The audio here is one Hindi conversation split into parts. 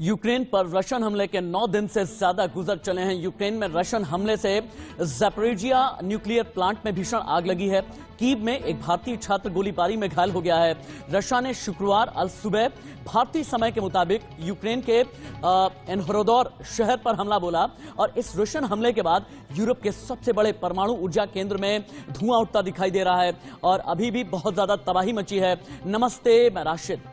यूक्रेन पर रशियन हमले के 9 दिन से ज्यादा गुजर चले हैं। यूक्रेन में रशियन हमले से ज़ैपोरिजिया न्यूक्लियर प्लांट में भीषण आग लगी है। कीव में एक भारतीय छात्र गोलीबारी में घायल हो गया है। रशिया ने शुक्रवार अल सुबह भारतीय समय के मुताबिक यूक्रेन के एनहोरोदोर शहर पर हमला बोला और इस रशियन हमले के बाद यूरोप के सबसे बड़े परमाणु ऊर्जा केंद्र में धुआं उठता दिखाई दे रहा है और अभी भी बहुत ज्यादा तबाही मची है। नमस्ते, मैं राशिद।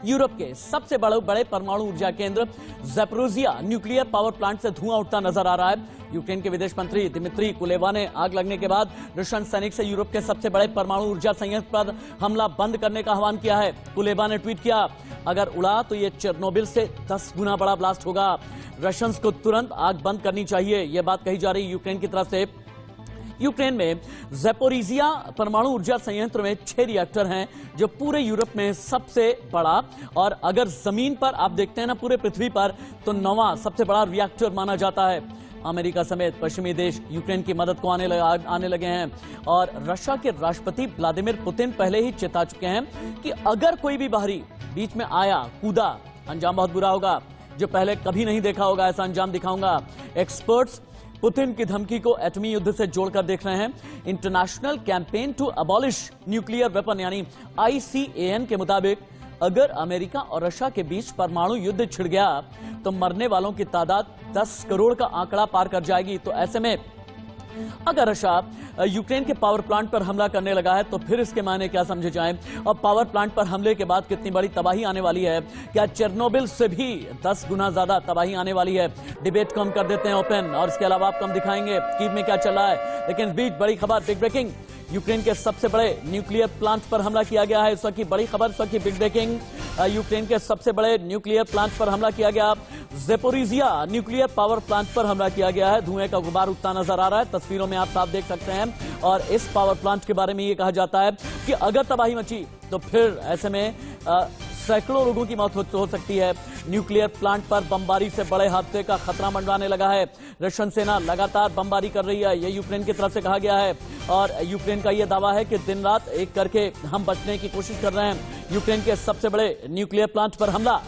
यूरोप के सबसे बड़े परमाणु ऊर्जा केंद्र ज़ैपोरिजिया न्यूक्लियर पावर प्लांट से धुआं उठता नजर आ रहा है। यूक्रेन के विदेश मंत्री दिमित्री कुलेबा ने आग लगने के बाद रशियन सैनिक से यूरोप के सबसे बड़े परमाणु ऊर्जा संयंत्र पर हमला बंद करने का आह्वान किया है। कुलेबा ने ट्वीट किया, अगर उड़ा तो यह चेरनोबिल से 10 गुना बड़ा ब्लास्ट होगा। रशियंस को तुरंत आग बंद करनी चाहिए, यह बात कही जा रही यूक्रेन की तरफ से। यूक्रेन में ज़ैपोरिजिया परमाणु ऊर्जा संयंत्र में 6 रिएक्टर हैं जो पूरे यूरोप में सबसे बड़ा, और अगर जमीन पर आप देखते हैं ना पूरे पृथ्वी पर, तो 9वां सबसे बड़ा रिएक्टर माना जाता है। अमेरिका समेत पश्चिमी देश यूक्रेन की मदद को आने लगे हैं और रशिया के राष्ट्रपति व्लादिमीर पुतिन पहले ही चेता चुके हैं कि अगर कोई भी बाहरी बीच में आया, कूदा, अंजाम बहुत बुरा होगा, जो पहले कभी नहीं देखा होगा ऐसा अंजाम दिखाऊंगा। एक्सपर्ट्स पुतिन की धमकी को एटमी युद्ध से जोड़कर देख रहे हैं। International campaign to abolish nuclear weapon यानी ICAN के मुताबिक अगर अमेरिका और रशिया के बीच परमाणु युद्ध छिड़ गया तो मरने वालों की तादाद 10 करोड़ का आंकड़ा पार कर जाएगी। तो ऐसे में अगर रशिया यूक्रेन के पावर प्लांट पर हमला करने लगा है तो फिर इसके मायने क्या समझे जाएं, और पावर प्लांट पर हमले के बाद कितनी बड़ी तबाही आने वाली है। क्या चेरनोबिल से भी 10 गुना ज्यादा तबाही आने वाली है। डिबेट को हम कर देते हैं ओपन, और इसके अलावा आपको हम दिखाएंगे कीव में क्या चल रहा है। लेकिन इस बीच बड़ी खबर, बिग ब्रेकिंग, यूक्रेन के सबसे बड़े न्यूक्लियर प्लांट पर हमला किया गया है। इस वक्त की बड़ी खबर, इस वक्त की बिग ब्रेकिंग, यूक्रेन के सबसे बड़े न्यूक्लियर प्लांट पर हमला किया गया। ज़ैपोरिजिया न्यूक्लियर पावर प्लांट पर हमला किया गया है। धुएं का गुबार उठता नजर आ रहा है, तस्वीरों में आप साफ देख सकते हैं। और इस पावर प्लांट के बारे में यह कहा जाता है कि अगर तबाही मची तो फिर ऐसे में सैकड़ों लोगों की मौत हो सकती है। न्यूक्लियर प्लांट पर बमबारी से बड़े हादसे का खतरा मंडराने लगा है। रशियन सेना लगातार बमबारी कर रही है, यह यूक्रेन की तरफ से कहा गया है, और यूक्रेन का यह दावा है कि दिन रात एक करके हम बचने की कोशिश कर रहे हैं। यूक्रेन के सबसे बड़े न्यूक्लियर प्लांट पर हमला।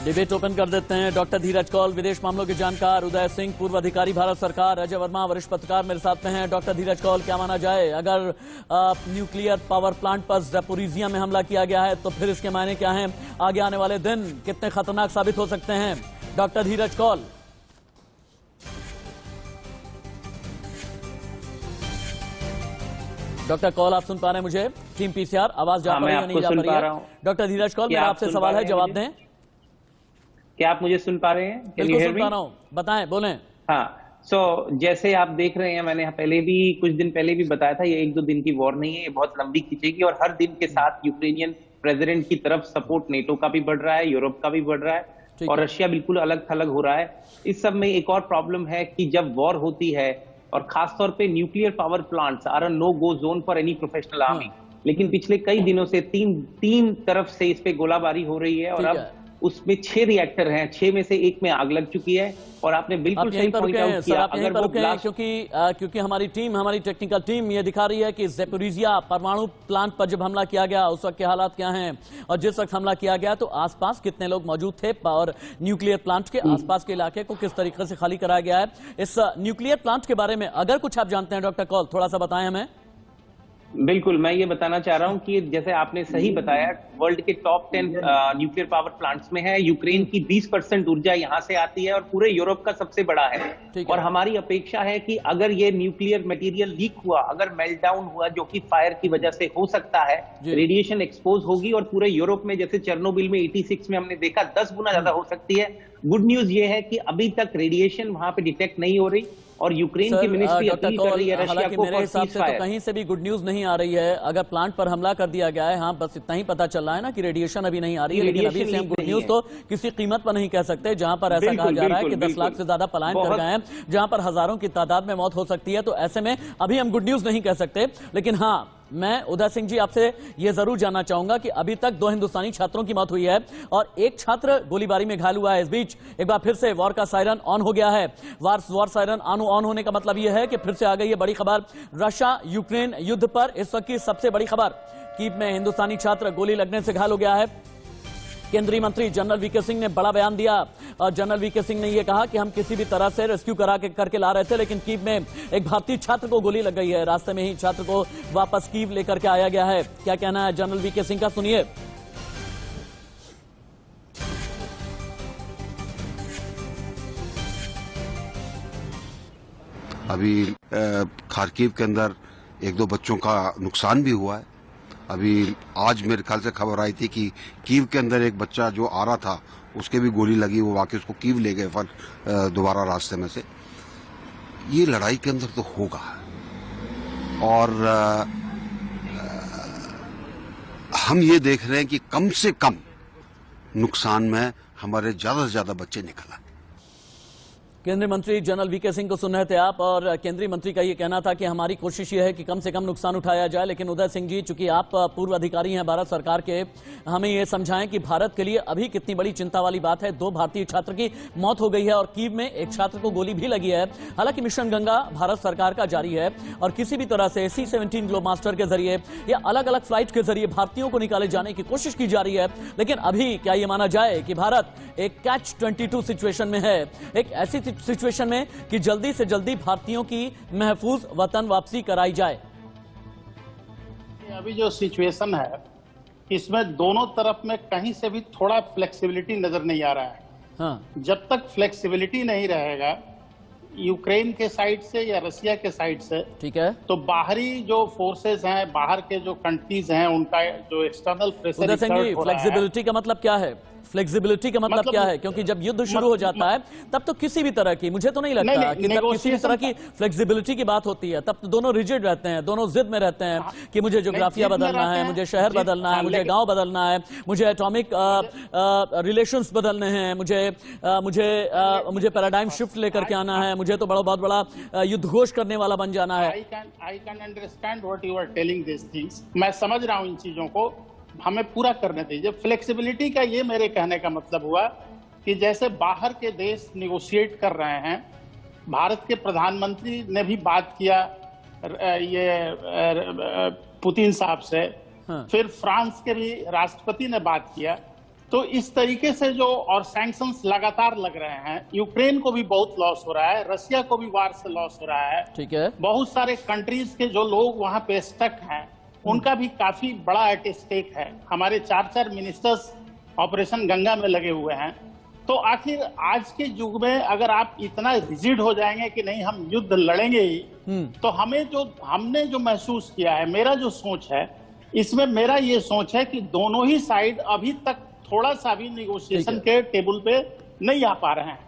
डिबेट ओपन कर देते हैं। डॉक्टर धीरज कौल, विदेश मामलों के जानकार, उदय सिंह, पूर्व अधिकारी भारत सरकार, अजय वर्मा, वरिष्ठ पत्रकार मेरे साथ में हैं। डॉक्टर धीरज कौल, क्या माना जाए, अगर न्यूक्लियर पावर प्लांट पर ज़ैपोरिजिया में हमला किया गया है तो फिर इसके मायने क्या हैं, आगे आने वाले दिन कितने खतरनाक साबित हो सकते हैं? डॉक्टर धीरज कौल। डॉक्टर कौल, आप सुन पा रहे हैं मुझे? टीम PCR आवाज जा पा रही है, नहीं जा पा रही है? डॉक्टर धीरज कौल, मेरा आपसे सवाल है, जवाब दें। क्या आप मुझे सुन पा रहे हैं? बिल्कुल सुन पा रहा हूं, बताएं, बोलें। हाँ, जैसे आप देख रहे हैं, मैंने पहले भी कुछ दिन पहले भी बताया था, ये 1-2 दिन की वॉर नहीं है, ये बहुत लंबी खींचेगी, और हर दिन के साथ यूक्रेनियन प्रेसिडेंट की तरफ सपोर्ट नेटो का भी बढ़ रहा है, यूरोप का भी बढ़ रहा है, और रशिया बिल्कुल अलग थलग हो रहा है। इस सब में एक और प्रॉब्लम है कि जब वॉर होती है, और खासतौर पे nuclear power plants are a no go zone for any professional army, लेकिन पिछले कई दिनों से तीन तरफ से इस पे गोलाबारी हो रही है, और अब उसमें 6 रिएक्टर हैं, 6 में से 1 में आग लग चुकी है। और आपने बिल्कुल सही पॉइंट आउट किया, अगर वो क्योंकि हमारी टेक्निकल टीम ये दिखा रही है कि ज़ैपोरिजिया परमाणु प्लांट पर जब हमला किया गया उस वक्त के हालात क्या हैं, और जिस वक्त हमला किया गया तो आसपास कितने लोग मौजूद थे, और न्यूक्लियर प्लांट के आसपास के इलाके को किस तरीके से खाली कराया गया है। इस न्यूक्लियर प्लांट के बारे में अगर कुछ आप जानते हैं डॉक्टर कौल, थोड़ा सा बताएं हमें। बिल्कुल, मैं ये बताना चाह रहा हूं कि जैसे आपने सही बताया, वर्ल्ड के टॉप 10 न्यूक्लियर पावर प्लांट्स में है। यूक्रेन की 20% ऊर्जा यहां से आती है और पूरे यूरोप का सबसे बड़ा है। और हमारी अपेक्षा है कि अगर ये न्यूक्लियर मटेरियल लीक हुआ, अगर मेल्टडाउन हुआ, जो कि फायर की वजह से हो सकता है, रेडिएशन एक्सपोज होगी, और पूरे यूरोप में जैसे चेरनोबिल में 86 में हमने देखा 10 गुना ज्यादा हो सकती है। गुड न्यूज ये है कि अभी तक रेडिएशन वहां पे डिटेक्ट नहीं हो रही, और यूक्रेन की मिनिस्ट्री अपील कर रही है रशिया को। मेरे हिसाब से तो कहीं से भी गुड न्यूज नहीं आ रही है। अगर प्लांट पर हमला कर दिया गया है, हाँ, बस इतना ही पता चल रहा है ना कि रेडिएशन अभी नहीं आ रही है, लेकिन अभी से हम गुड न्यूज तो किसी कीमत पर नहीं कह सकते। जहां पर ऐसा कहा जा रहा है कि 10 लाख से ज्यादा पलायन कर गए हैं, जहां पर हजारों की तादाद में मौत हो सकती है, तो ऐसे में अभी हम गुड न्यूज नहीं कह सकते। लेकिन हाँ, मैं उदय सिंह जी आपसे यह जरूर जानना चाहूंगा कि अभी तक 2 हिंदुस्तानी छात्रों की मौत हुई है और एक छात्र गोलीबारी में घायल हुआ है। इस बीच एक बार फिर से वॉर का सायरन ऑन हो गया है। वॉर सायरन ऑन होने का मतलब यह है कि फिर से आ गई है बड़ी खबर रशिया यूक्रेन युद्ध पर। इस वक्त की सबसे बड़ी खबर, कीव में हिंदुस्तानी छात्र गोली लगने से घायल हो गया है। केंद्रीय मंत्री जनरल वीके सिंह ने बड़ा बयान दिया और जनरल वीके सिंह ने यह कहा कि हम किसी भी तरह से रेस्क्यू करके ला रहे थे, लेकिन कीव में एक भारतीय छात्र को गोली लग गई है। रास्ते में ही छात्र को वापस कीव लेकर के आया गया है। क्या कहना है जनरल वीके सिंह का, सुनिए। अभी खार्किव के अंदर 1-2 बच्चों का नुकसान भी हुआ है। अभी आज मेरे ख्याल से खबर आई थी कि कीव के अंदर एक बच्चा जो आ रहा था उसके भी गोली लगी, वो वाकई उसको कीव ले गए फिर दोबारा रास्ते में से। ये लड़ाई के अंदर तो होगा और हम ये देख रहे हैं कि कम से कम नुकसान में हमारे ज्यादा से ज्यादा बच्चे निकल आए। केंद्रीय मंत्री जनरल वीके सिंह को सुन रहे थे आप और केंद्रीय मंत्री का यह कहना था कि हमारी कोशिश यह है कि कम से कम नुकसान उठाया जाए। लेकिन उदय सिंह जी, चूंकि आप पूर्व अधिकारी हैं भारत सरकार के, हमें यह समझाएं कि भारत के लिए अभी कितनी बड़ी चिंता वाली बात है। 2 भारतीय छात्र की मौत हो गई है और कीव में एक छात्र को गोली भी लगी है। हालांकि मिशन गंगा भारत सरकार का जारी है और किसी भी तरह से C-17 ग्लोबमास्टर के जरिए या अलग अलग फ्लाइट के जरिए भारतीयों को निकाले जाने की कोशिश की जा रही है। लेकिन अभी क्या यह माना जाए कि भारत एक Catch-22 सिचुएशन में है, एक ऐसी सिचुएशन में कि जल्दी से जल्दी भारतीयों की महफूज वतन वापसी कराई जाए? अभी जो सिचुएशन है इसमें दोनों तरफ में कहीं से भी थोड़ा फ्लेक्सिबिलिटी नजर नहीं आ रहा है। हाँ। जब तक फ्लेक्सिबिलिटी नहीं रहेगा यूक्रेन के साइड से या रशिया के साइड से, ठीक है, तो बाहरी जो फोर्सेस हैं, बाहर के जो कंट्रीज हैं, उनका जो एक्सटर्नल प्रेशर उदय सिंह जी, फ्लेक्सिबिलिटी का मतलब क्या है? फ्लेक्सिबिलिटी का मतलब क्या है? क्योंकि जब युद्ध शुरू हो जाता है तब तो किसी भी तरह की, मुझे तो नहीं लगता कि तब किसी भी तरह की फ्लेक्सिबिलिटी की बात होती है। तब तो दोनों रिजिड रहते हैं, दोनों जिद में रहते हैं कि मुझे जोग्राफिया बदलना है, मुझे शहर बदलना है, मुझे गांव बदलना है, मुझे एटॉमिक रिलेशंस बदलने हैं, मुझे पैराडाइम शिफ्ट लेकर के आना है, मुझे तो बहुत बड़ा युद्ध घोष करने वाला बन जाना है। I can understand what you are telling this things. मैं समझ रहा हूं इन चीजों को, हमें पूरा करने दीजिए। फ्लेक्सिबिलिटी का ये मेरे कहने का मतलब हुआ कि जैसे बाहर के देश निगोशिएट कर रहे हैं, भारत के प्रधानमंत्री ने भी बात किया ये पुतिन साहब से, हाँ। फिर फ्रांस के भी राष्ट्रपति ने बात किया। तो इस तरीके से जो और सैंक्शंस लगातार लग रहे हैं, यूक्रेन को भी बहुत लॉस हो रहा है, रशिया को भी वार से लॉस हो रहा है, ठीक है, बहुत सारे कंट्रीज के जो लोग वहां पे स्टक हैं उनका भी काफी बड़ा एट स्टेक है। हमारे 4 मिनिस्टर्स ऑपरेशन गंगा में लगे हुए हैं। तो आखिर आज के युग में अगर आप इतना रिजिड हो जाएंगे कि नहीं हम युद्ध लड़ेंगे ही, तो हमने जो महसूस किया है, मेरा जो सोच है इसमें, मेरा ये सोच है कि दोनों ही साइड अभी तक थोड़ा सा भी निगोशिएशन के टेबल पे नहीं आ पा रहे हैं।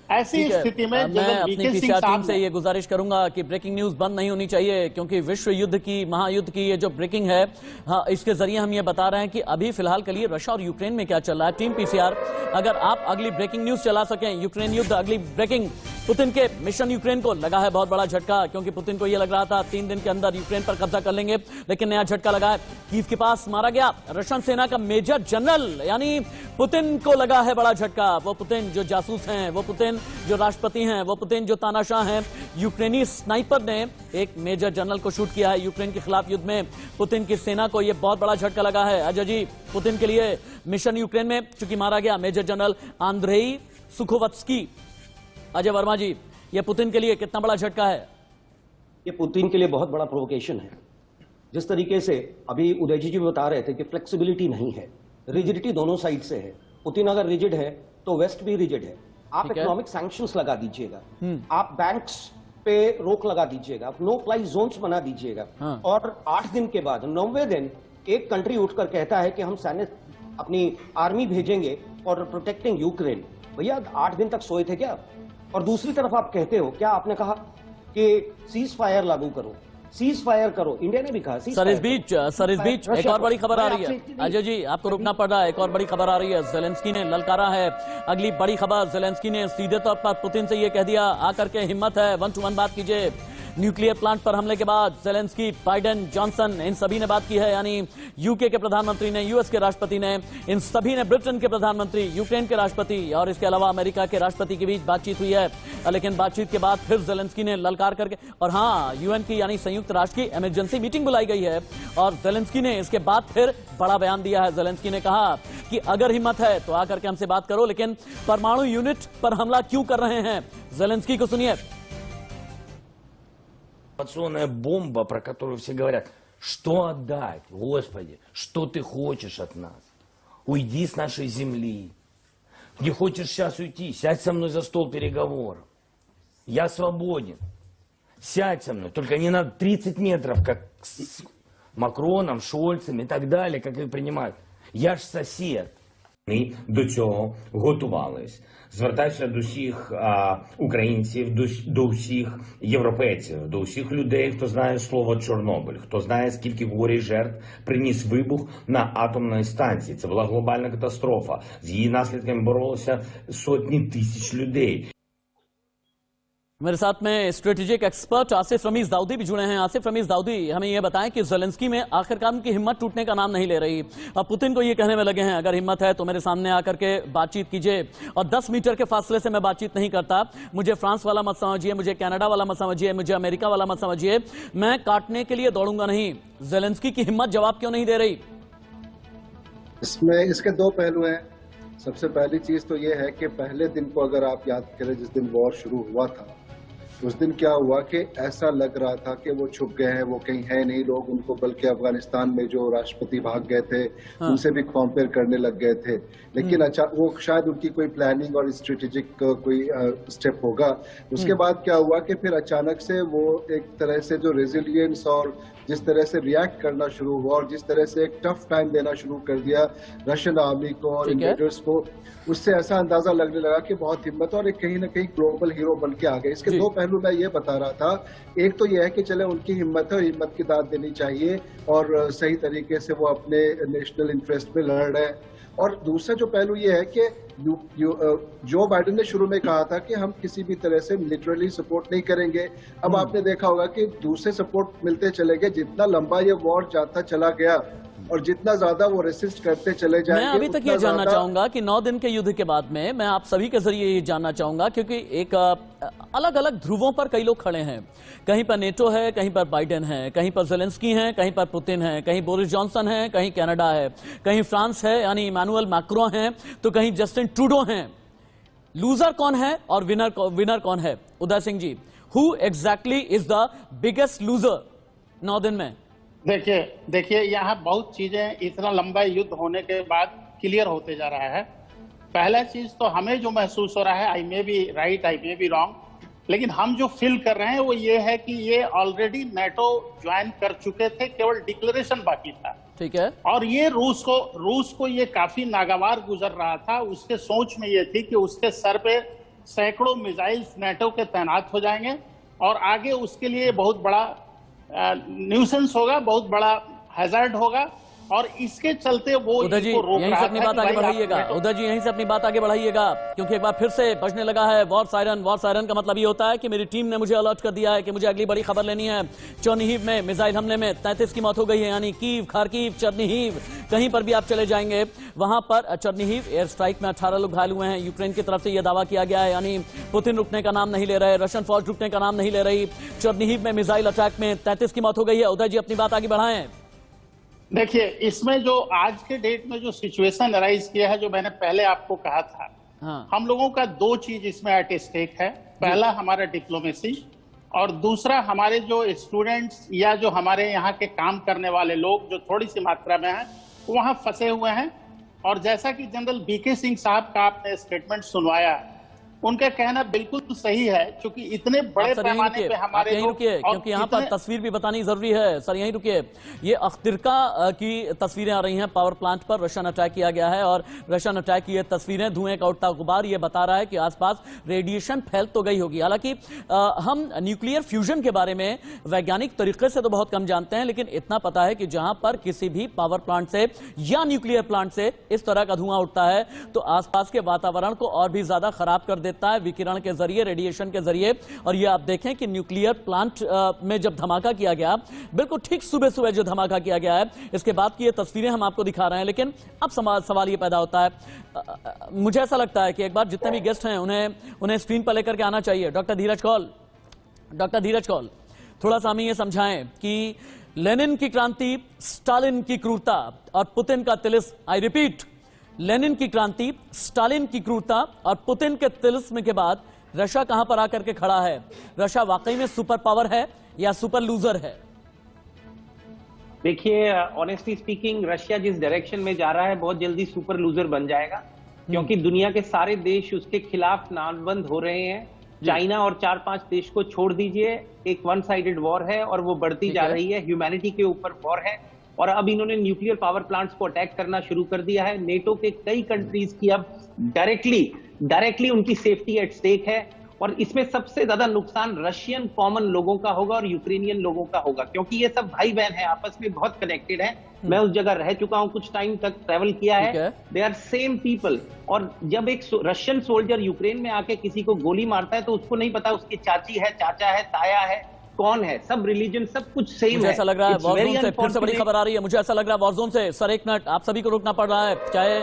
ऐसी स्थिति में मैं अपनी पीसीआर टीम से ये गुजारिश करूंगा कि ब्रेकिंग न्यूज बंद नहीं होनी चाहिए, क्योंकि विश्व युद्ध की, महायुद्ध की ये जो ब्रेकिंग है, हाँ, इसके जरिए हम ये बता रहे हैं कि अभी फिलहाल के लिए रशिया और यूक्रेन में क्या चल रहा है। टीम पीसीआर, अगर आप अगली ब्रेकिंग न्यूज चला सकें, यूक्रेन युद्ध अगली ब्रेकिंग। पुतिन के मिशन यूक्रेन को लगा है बहुत बड़ा झटका, क्योंकि पुतिन को यह लग रहा था 3 दिन के अंदर यूक्रेन पर कब्जा कर लेंगे, लेकिन नया झटका लगा है। कीव के पास मारा गया रशियन सेना का मेजर जनरल, यानी पुतिन को लगा है बड़ा झटका। वो पुतिन जो जासूस हैं, वो पुतिन जो राष्ट्रपति हैं, वो पुतिन जो तानाशाह हैं, यूक्रेनी स्नाइपर ने एक मेजर जनरल को शूट किया है यूक्रेन के खिलाफ युद्ध में। पुतिन की सेना को यह बहुत बड़ा झटका लगा है। अजय जी, पुतिन के लिए मिशन यूक्रेन में चूंकि मारा गया major general Andrei Sukhovetsky. Ajay Varma ji, ये पुतिन के लिए कितना बड़ा झटका है? ये पुतिन के लिए बहुत बड़ा प्रोवोकेशन है। जिस तरीके से अभी उदय जी बता रहे थे कि फ्लेक्सिबिलिटी नहीं है, रिजिडिटी दोनों साइड से है। पुतिन अगर रिजिड है तो वेस्ट भी रिजिड है। आप इकोनॉमिक सैंक्शंस लगा दीजिएगा, आप बैंक्स पे रोक लगा दीजिएगा, आप नो फ्लाई जोन्स बना दीजिएगा, हाँ। और 8 दिन के बाद 9वें दिन एक कंट्री उठकर कहता है कि हम सैन्य अपनी आर्मी भेजेंगे और प्रोटेक्टिंग यूक्रेन। भैया 8 दिन तक सोए थे क्या? और दूसरी तरफ आप कहते हो, क्या आपने कहा कि सीज फायर लागू करो, सीज फायर करो, इंडिया ने भी कहा। सर इस बीच एक और बड़ी खबर आ रही है। अजय जी, आपको रुकना पड़ रहा है। एक और बड़ी खबर आ रही है, ज़ेलेंस्की ने ललकारा है। अगली बड़ी खबर, ज़ेलेंस्की ने सीधे तौर पर पुतिन से ये कह दिया, आकर के हिम्मत है 1 to 1 बात कीजिए। न्यूक्लियर प्लांट पर हमले के बाद जेलेंस्की, बाइडेन, जॉनसन इन सभी ने बात की है, यानी यूके के प्रधानमंत्री ने, यूएस के राष्ट्रपति ने, इन सभी ने, ब्रिटेन के प्रधानमंत्री, यूक्रेन के राष्ट्रपति और इसके अलावा अमेरिका के राष्ट्रपति के बीच बातचीत हुई है। लेकिन बातचीत के बाद फिर जेलेंस्की ने ललकार करके, और हाँ, यूएन की यानी संयुक्त राष्ट्र की इमरजेंसी मीटिंग बुलाई गई है और जेलेंस्की ने इसके बाद फिर बड़ा बयान दिया है। जेलेंस्की ने कहा कि अगर हिम्मत है तो आकर के हमसे बात करो, लेकिन परमाणु यूनिट पर हमला क्यों कर रहे हैं? जेलेंस्की को सुनिए। Информационная бомба, про которую все говорят, что отдать? Господи, что ты хочешь от нас? Уйди с нашей земли. Не хочешь сейчас уйти? Сядь со мной за стол переговоров. Я свободен. Сядь со мной, только не на 30 метров, как с Макроном, Шольцем и так далее, как их принимают. Я ж сосед. Ми до цього готувались. Звертаюся до всіх українців, до всіх європейців, до всіх людей, хто знає слово Чорнобиль, хто знає, скільки горя і жертв приніс вибух на атомній станції. Це була глобальна катастрофа. З її наслідками боролися сотні тисяч людей. मेरे साथ में स्ट्रेटेजिक एक्सपर्ट आसिफ रमीज दाऊदी भी जुड़े हैं। आसिफ रमीज दाऊदी, हमें यह बताएं कि जेलेंस्की में आखिरकार उनकी हिम्मत टूटने का नाम नहीं ले रही। अब पुतिन को ये कहने में लगे हैं अगर हिम्मत है तो मेरे सामने आकर के बातचीत कीजिए, और 10 मीटर के फासले से मैं बातचीत नहीं करता। मुझे फ्रांस वाला मत समझिए, मुझे कनाडा वाला मत समझिए, मुझे अमेरिका वाला मत समझिए, मैं काटने के लिए दौड़ूंगा नहीं। जेलेंस्की की हिम्मत जवाब क्यों नहीं दे रही? इसमें इसके दो पहलू हैं। सबसे पहली चीज तो ये है कि पहले दिन को अगर आप याद करें, जिस दिन वॉर शुरू हुआ था, उस दिन क्या हुआ कि ऐसा लग रहा था कि वो छुप गए हैं, वो कहीं है नहीं लोग उनको, बल्कि अफगानिस्तान में जो राष्ट्रपति भाग गए थे उनसे भी कंपेयर करने लग गए थे। लेकिन अच्छा, वो शायद उनकी कोई प्लानिंग और स्ट्रेटेजिक कोई स्टेप होगा। उसके बाद क्या हुआ कि फिर अचानक से वो एक तरह से जो रेजिलियंस और जिस तरह से रिएक्ट करना शुरू हुआ और जिस तरह से एक टफ टाइम देना शुरू कर दिया रशियन आर्मी को और इन्वेडर्स को, उससे ऐसा अंदाजा लगने लगा कि बहुत हिम्मत और एक कहीं ना कहीं ग्लोबल हीरो बन के आ गए। इसके दो पहलू मैं ये बता रहा था। एक तो ये है कि चले उनकी हिम्मत है और हिम्मत की दाद देनी चाहिए और सही तरीके से वो अपने नेशनल इंटरेस्ट में लड़ रहे हैं। और दूसरा जो पहलू ये है कि जो बाइडेन ने शुरू में कहा था कि हम किसी भी तरह से मिलिटरली सपोर्ट नहीं करेंगे। अब आपने देखा होगा कि दूसरे सपोर्ट मिलते चले गए। जितना लंबा ये वॉर जाता चला गया और जितना ज्यादा वो रेसिस्ट करते चले जाएंगे, मैं अभी तक ये जानना चाहूंगा कि 9 दिन के युद्ध के बाद में मैं आप सभी के जरिए ये जानना चाहूंगा, क्योंकि एक अलग अलग ध्रुवों पर कई लोग खड़े हैं। कहीं पर नेटो है, कहीं पर बाइडेन है, कहीं पर जेलेंस्की है, कहीं पर पुतिन है, कहीं बोरिस जॉनसन है, कहीं कनाडा है, कहीं फ्रांस है यानी इमैनुअल मैक्रों है, तो कहीं जस्टिन ट्रूडो हैं। लूजर कौन है और विनर कौन है? Uday Singh ji, who exactly is the biggest loser 9 दिन में? देखिए यहाँ बहुत चीजें इतना लंबा युद्ध होने के बाद क्लियर होते जा रहा है। पहला चीज तो हमें जो महसूस हो रहा है, I may be right, I may be wrong, लेकिन हम जो फील कर रहे हैं वो ये है कि ये ऑलरेडी नेटो ज्वाइन कर चुके थे, केवल डिक्लेरेशन बाकी था। ठीक है। और ये रूस को ये काफी नागवार गुजर रहा था। उसके सोच में ये थी कि उसके सर पे सैकड़ों मिसाइल्स नेटो के तैनात हो जाएंगे और आगे उसके लिए बहुत बड़ा न्यूसेंस होगा, बहुत बड़ा हैजार्ड होगा, और इसके चलते वो उदय जी यहीं से अपनी बात आगे बढ़ाइएगा। उदय जी यहीं से अपनी बात आगे बढ़ाइएगा, क्योंकि एक बार फिर से बजने लगा है वॉर सायरन। वॉर सायरन का मतलब ये होता है कि मेरी टीम ने मुझे अलर्ट कर दिया है कि मुझे अगली बड़ी खबर लेनी है। चर्निहिव में मिसाइल हमले में 33 की मौत हो गई है, यानी कीव, खार्किव, चर्निहिव, कहीं पर भी आप चले जाएंगे वहां पर चर्निहिव एयर स्ट्राइक में 18 लोग घायल हुए हैं। यूक्रेन की तरफ से यह दावा किया गया है, यानी पुतिन रुकने का नाम नहीं ले रहे, रशियन फौज रुकने का नाम नहीं ले रही। चर्निहिव में मिसाइल अटैक में 33 की मौत हो गई है। उदय जी अपनी बात आगे बढ़ाएं। देखिए, इसमें जो आज के डेट में जो सिचुएशन अराइज किया है, जो मैंने पहले आपको कहा था, हम लोगों का 2 चीज इसमें एट स्टेक है। पहला हमारा डिप्लोमेसी और दूसरा हमारे जो स्टूडेंट्स या जो हमारे यहाँ के काम करने वाले लोग जो थोड़ी सी मात्रा में हैं, वहां फंसे हुए हैं। और जैसा कि जनरल बीके सिंह साहब का आपने स्टेटमेंट सुनवाया, उनका कहना बिल्कुल सही है, क्योंकि इतने बड़े पैमाने पे हमारे यहीं रुकिए, क्योंकि यहाँ पर तस्वीर भी बतानी जरूरी है। सर यहीं रुकिए, ये अख्तिरका की तस्वीरें आ रही हैं। पावर प्लांट पर रशियन अटैक किया गया है और रशियन अटैक की ये तस्वीरें, धुएं का उठता गुबार, ये बता रहा है कि आसपास रेडिएशन फैल तो गई होगी। हालांकि हम न्यूक्लियर फ्यूजन के बारे में वैज्ञानिक तरीके से तो बहुत कम जानते हैं, लेकिन इतना पता है कि जहां पर किसी भी पावर प्लांट से या न्यूक्लियर प्लांट से इस तरह का धुआं उठता है तो आसपास के वातावरण को और भी ज्यादा खराब कर देता देता है विकिरण के जरिए, रेडिएशन के जरिए। और ये आप देखें कि न्यूक्लियर प्लांट में जब धमाका किया गया, बिल्कुल ठीक सुबह सुबह जो धमाका किया गया है, इसके बाद की ये तस्वीरें हम आपको दिखा रहे हैं। लेकिन अब सवाल ये पैदा होता है, मुझे ऐसा लगता है कि एक बार जितने भी गेस्ट हैं उन्हें स्क्रीन पर लेकर के आना चाहिए। डॉक्टर धीरज कौल, थोड़ा सा हमें ये समझाएं कि लेनिन की क्रांति, स्टालिन की क्रूरता और पुतिन का तिलिस्म, आई रिपीट, लेनिन की क्रांति, स्टालिन की क्रूरता और पुतिन के तिलिस्म के बाद रशिया कहां पर आकर के खड़ा है? रशिया वाकई में सुपर पावर है या सुपर लूजर है? देखिए, ऑनेस्टली स्पीकिंग, रशिया जिस डायरेक्शन में जा रहा है बहुत जल्दी सुपर लूजर बन जाएगा, क्योंकि दुनिया के सारे देश उसके खिलाफ नामबंद हो रहे हैं। चाइना और 4-5 देश को छोड़ दीजिए, एक वन साइडेड वॉर है और वो बढ़ती जा रही है, ह्यूमैनिटी के ऊपर वॉर है। और अब इन्होंने न्यूक्लियर पावर प्लांट्स को अटैक करना शुरू कर दिया है। नेटो के कई कंट्रीज की अब डायरेक्टली उनकी सेफ्टी एट स्टेक है, और इसमें सबसे ज्यादा नुकसान रशियन कॉमन लोगों का होगा और यूक्रेनियन लोगों का होगा, क्योंकि ये सब भाई बहन है, आपस में बहुत कनेक्टेड है। मैं उस जगह रह चुका हूं, कुछ टाइम तक ट्रैवल किया है। They are same people. और जब एक रशियन सोल्जर यूक्रेन में आके किसी को गोली मारता है तो उसको नहीं पता उसकी चाची है, चाचा है, ताया है, कौन है, सब रिलीजन सब कुछ सेम है। ऐसा लग रहा है वॉरजोन से फिर से बड़ी खबर आ रही है, मुझे ऐसा लग रहा है वॉरजोन से। सर एक मिनट, आप सभी को रुकना पड़ रहा है, चाहे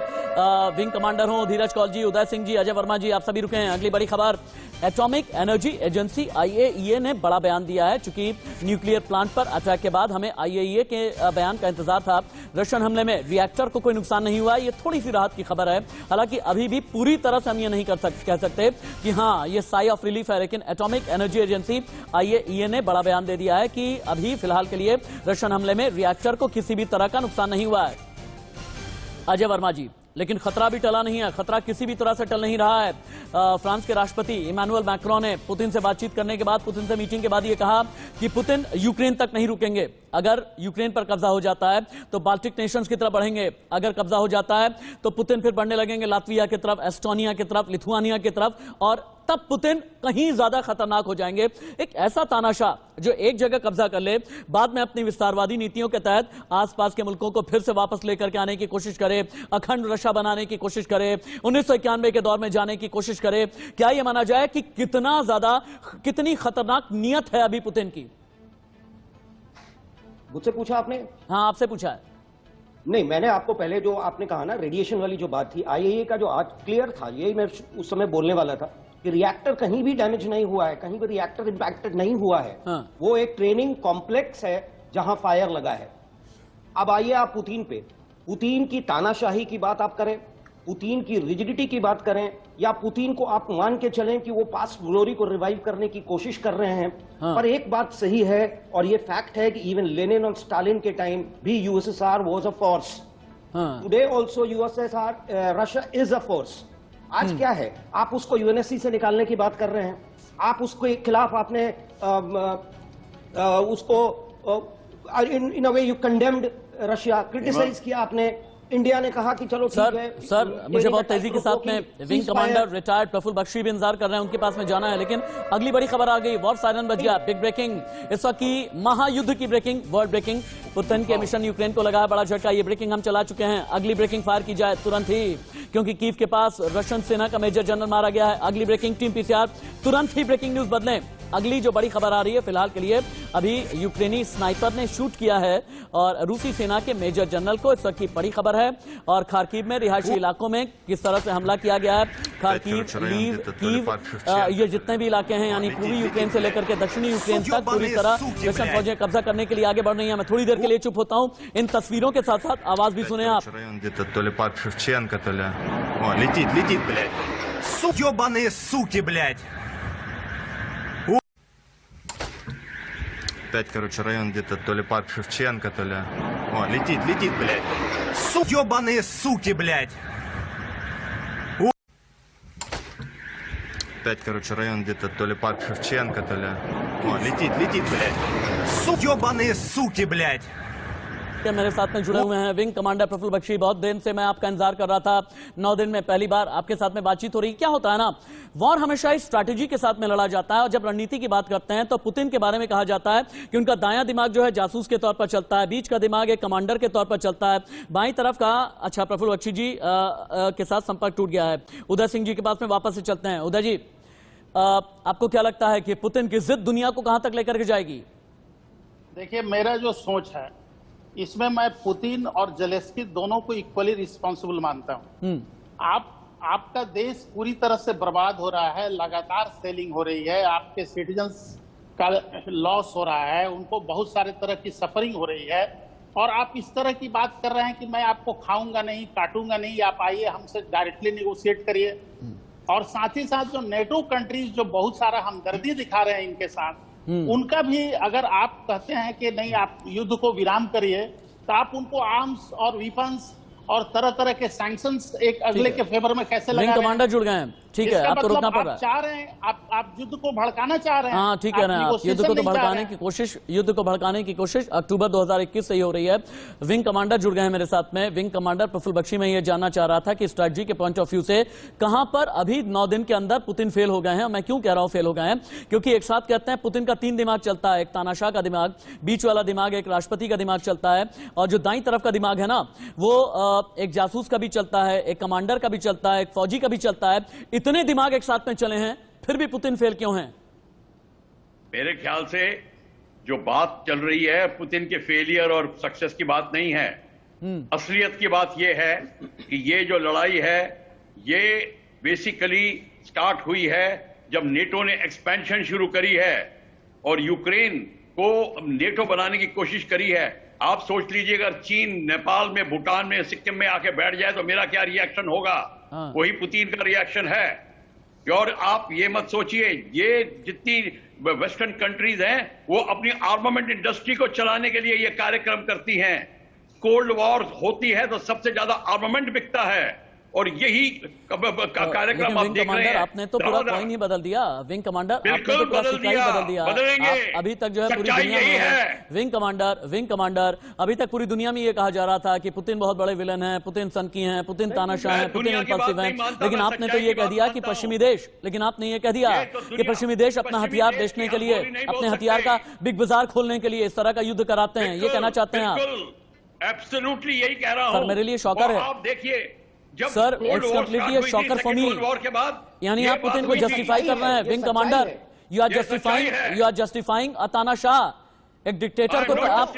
विंग कमांडर हो धीरज कौल जी, उदय सिंह जी, अजय वर्मा जी, आप सभी रुके हैं। अगली बड़ी खबर, एटॉमिक एनर्जी एजेंसी IAEA ने बड़ा बयान दिया है। चूंकि न्यूक्लियर प्लांट पर अटैक के बाद हमें IAEA के बयान का इंतजार था। रशियन हमले में रिएक्टर को कोई नुकसान नहीं हुआ, ये थोड़ी सी राहत की खबर है। हालांकि अभी भी पूरी तरह से हम ये नहीं कह सकते कि हाँ ये साई ऑफ रिलीफ है, लेकिन एटॉमिक एनर्जी एजेंसी IAEA ने बड़ा बयान दे दिया है कि अभी फिलहाल के लिए रशियन हमले में रिएक्टर को किसी भी तरह का नुकसान नहीं हुआ है। अजय वर्मा जी, लेकिन खतरा भी टला नहीं है, खतरा किसी भी तरह से टल नहीं रहा है। फ्रांस के राष्ट्रपति इमैनुअल मैक्रोन ने पुतिन से बातचीत करने के बाद, पुतिन से मीटिंग के बाद ये कहा कि पुतिन यूक्रेन तक नहीं रुकेंगे। अगर यूक्रेन पर कब्जा हो जाता है तो बाल्टिक नेशंस की तरफ बढ़ेंगे, अगर कब्जा हो जाता है तो पुतिन फिर बढ़ने लगेंगे लातविया की तरफ, एस्टोनिया की तरफ, लिथुआनिया की तरफ, और तब पुतिन कहीं ज्यादा खतरनाक हो जाएंगे। एक ऐसा तानाशाह जो एक जगह कब्जा कर ले, बाद में अपनी विस्तारवादी नीतियों के तहत आसपास के मुल्कों को फिर से वापस लेकर के आने की कोशिश करे, अखंड रशिया बनाने की कोशिश करे, 1991 के दौर में जाने की कोशिश करे। क्या यह माना जाए कि कितनी खतरनाक नियत है अभी पुतिन की? मुझसे पूछा आपने? हाँ, आपसे पूछा है। नहीं, मैंने आपको पहले जो आपने कहा ना रेडिएशन वाली जो बात थी, IAEA का जो आज क्लियर था, यही मैं उस समय बोलने वाला था कि रिएक्टर कहीं भी डैमेज नहीं हुआ है, कहीं भी रिएक्टर इंपैक्टेड नहीं हुआ है। हाँ। वो एक ट्रेनिंग कॉम्प्लेक्स है जहां फायर लगा है। अब आइए आप पुतिन की तानाशाही की बात आप करें, पुतिन की रिजिडिटी की बात करें, या पुतिन को आप मान के चलें कि वो पास्ट ग्लोरी को रिवाइव करने की कोशिश कर रहे हैं। हाँ। पर एक बात सही है और ये फैक्ट है कि इवन लेनिन और स्टालिन के टाइम भी USSR was a force. Today also USSR, Russia is a force. आज क्या है, आप उसको UNSC से निकालने की बात कर रहे हैं, आप उसके खिलाफ आपने उसको in a way you condemned Russia, criticise किया आपने। इंडिया ने कहा कि चलो ठीक है। सर मुझे बहुत तेजी के साथ में wing commander retired Praful Bakshi भी इंतजार कर रहे हैं, उनके पास में जाना है। लेकिन अगली बड़ी खबर आ गई, वॉर सायरन बज गया, बिग ब्रेकिंग, इस वक्त की महायुद्ध की ब्रेकिंग, वर्ल्ड ब्रेकिंग। पुतिन के मिशन यूक्रेन को लगा बड़ा झटका, ये ब्रेकिंग हम चला चुके हैं। अगली ब्रेकिंग फायर की जाए तुरंत ही, क्योंकि कीव के पास रशियन सेना का मेजर जनरल मारा गया है। अगली ब्रेकिंग, टीम PCR तुरंत ही ब्रेकिंग न्यूज बदलें। अगली जो बड़ी खबर आ रही है फिलहाल के लिए, अभी यूक्रेनी स्नाइपर ने शूट किया है और रूसी सेना के मेजर जनरल को, इस वक्त की बड़ी खबर है। और खार्किव में रिहायशी इलाकों में किस तरह से हमला किया गया है। खार्किव, कीव, ये जितने भी इलाके हैं, यानी पूर्वी यूक्रेन से लेकर के दक्षिणी यूक्रेन तक पूरी तरह रशियन फौजें कब्जा करने के लिए आगे बढ़ रही हैं। मैं थोड़ी देर के लिए चुप होता हूं, इन तस्वीरों के साथ साथ आवाज भी सुने आप। Ёбаные суки, блядь! Опять, короче, район где-то то ли парк Шевченко, то ли... О, летит, блядь! Ёбаные суки, блядь! Опять, короче, район где-то то ли парк Шевченко, то ли... О, летит, блядь! Ёбаные суки, блядь! मेरे साथ में जुड़े हुए हैं विंग कमांडर प्रफुल्ल बख्शी। बहुत दिन से मैं आपका इंतजार कर रहा था, 9 दिन में पहली बार आपके साथ में बातचीत हो रही। क्या होता है ना, वॉर हमेशा इस स्ट्रैटेजी के साथ में लड़ा जाता है, और जब रणनीति की बात करते हैं तो पुतिन के बारे में कहा जाता है कि उनका दायां दिमाग जो है जासूस के तौर पर चलता है, बीच का दिमाग एक कमांडर के तौर पर चलता है, बाईं तरफ का अच्छा प्रफुल्ल बख्शी जी के साथ संपर्क टूट गया है। उदय सिंह जी के पास में वापस से चलते हैं। उदय जी, आपको क्या लगता है कि पुतिन की जिद दुनिया को कहां तक लेकर के जाएगी? देखिए, मेरा जो सोच है इसमें मैं पुतिन और जेलेंस्की दोनों को इक्वली रिस्पॉन्सिबल मानता हूं। आपका देश पूरी तरह से बर्बाद हो रहा है, लगातार सेलिंग हो रही है, आपके सिटीजन्स का लॉस हो रहा है, उनको बहुत सारे तरह की सफरिंग हो रही है, और आप इस तरह की बात कर रहे हैं कि मैं आपको खाऊंगा नहीं, काटूंगा नहीं, आप आइए हमसे डायरेक्टली नेगोशिएट करिए। और साथ ही साथ जो नेटो कंट्रीज जो बहुत सारा हमदर्दी दिखा रहे हैं इनके साथ, उनका भी अगर आप कहते हैं कि नहीं आप युद्ध को विराम करिए, तो आप उनको आर्म्स और वेपन्स और तरह तरह के सैंक्शंस एक अगले के फेवर में कैसे लगा रहे हैं? कमांडर जुड़ गए हैं, ठीक है, आपको रोकना पड़ रहा है। चाह रहे हैं आप युद्ध को भड़काना चाह रहे हैं। हाँ, ठीक है ना, आप युद्ध को तो भड़काने की कोशिश, युद्ध को भड़काने की कोशिश अक्टूबर 2021 से ही हो रही है। विंग कमांडर जुड़ गए हैं मेरे साथ में। विंग कमांडर प्रफुल्ल बख्शी, मैं ये जानना चाह रहा था कि स्ट्रैटेजी के पॉइंट ऑफ व्यू से कहां पर अभी 9 दिन के अंदर पुतिन फेल हो गए हैं। मैं क्यों कह रहा हूं फेल हो गए हैं, क्योंकि एक साथ कहते हैं पुतिन का 3 दिमाग चलता है, एक तानाशाह का दिमाग, बीच वाला दिमाग एक राष्ट्रपति का दिमाग चलता है, और जो दाईं तरफ का दिमाग है ना, वो एक जासूस का भी चलता है, एक कमांडर का भी चलता है, एक फौजी का भी चलता है। इतने दिमाग एक साथ में चले हैं, फिर भी पुतिन फेल क्यों हैं? मेरे ख्याल से जो बात चल रही है पुतिन के फेलियर और सक्सेस की बात नहीं है। असलियत की बात यह है कि ये जो लड़ाई है ये बेसिकली स्टार्ट हुई है जब नेटो ने एक्सपेंशन शुरू करी है और यूक्रेन को नेटो बनाने की कोशिश करी है। आप सोच लीजिए, अगर चीन नेपाल में, भूटान में, सिक्किम में आके बैठ जाए तो मेरा क्या रिएक्शन होगा। वही पुतिन का रिएक्शन है। और आप ये मत सोचिए, ये जितनी वेस्टर्न कंट्रीज हैं वो अपनी आर्मामेंट इंडस्ट्री को चलाने के लिए ये कार्यक्रम करती हैं। कोल्ड वॉर होती है तो सबसे ज्यादा आर्मामेंट बिकता है, और यही कार्यक्रम आप देख रहे हैं। आपने तो पूरा पॉइंट ही बदल दिया विंग कमांडर, आपने तो पूरा सिक्का ही बदल दिया। आप अभी तक जो है पूरी दुनिया में विंग कमांडर अभी तक पूरी दुनिया में ये कहा जा रहा था कि पुतिन बहुत बड़े विलन हैं, पुतिन सनकी हैं, पुतिन तानाशाह हैं, पुतिन इंपल्सिव हैं, लेकिन आपने तो ये कह दिया कि पश्चिमी देश, लेकिन आपने ये कह दिया कि पश्चिमी देश अपना हथियार बेचने के लिए, अपने हथियार का बिग बाजार खोलने के लिए इस तरह का युद्ध कराते हैं। ये कहना चाहते हैं आप? एब्सोल्युटली यही कह रहा हूं सर, मेरे लिए शॉकर है। आप देखिए, sir, it's completely a shocker for me. यानी आप पुतिन को जस्टिफाई कर रहे हैं wing commander. You are justifying a तानाशाह, एक डिक्टेटर को आप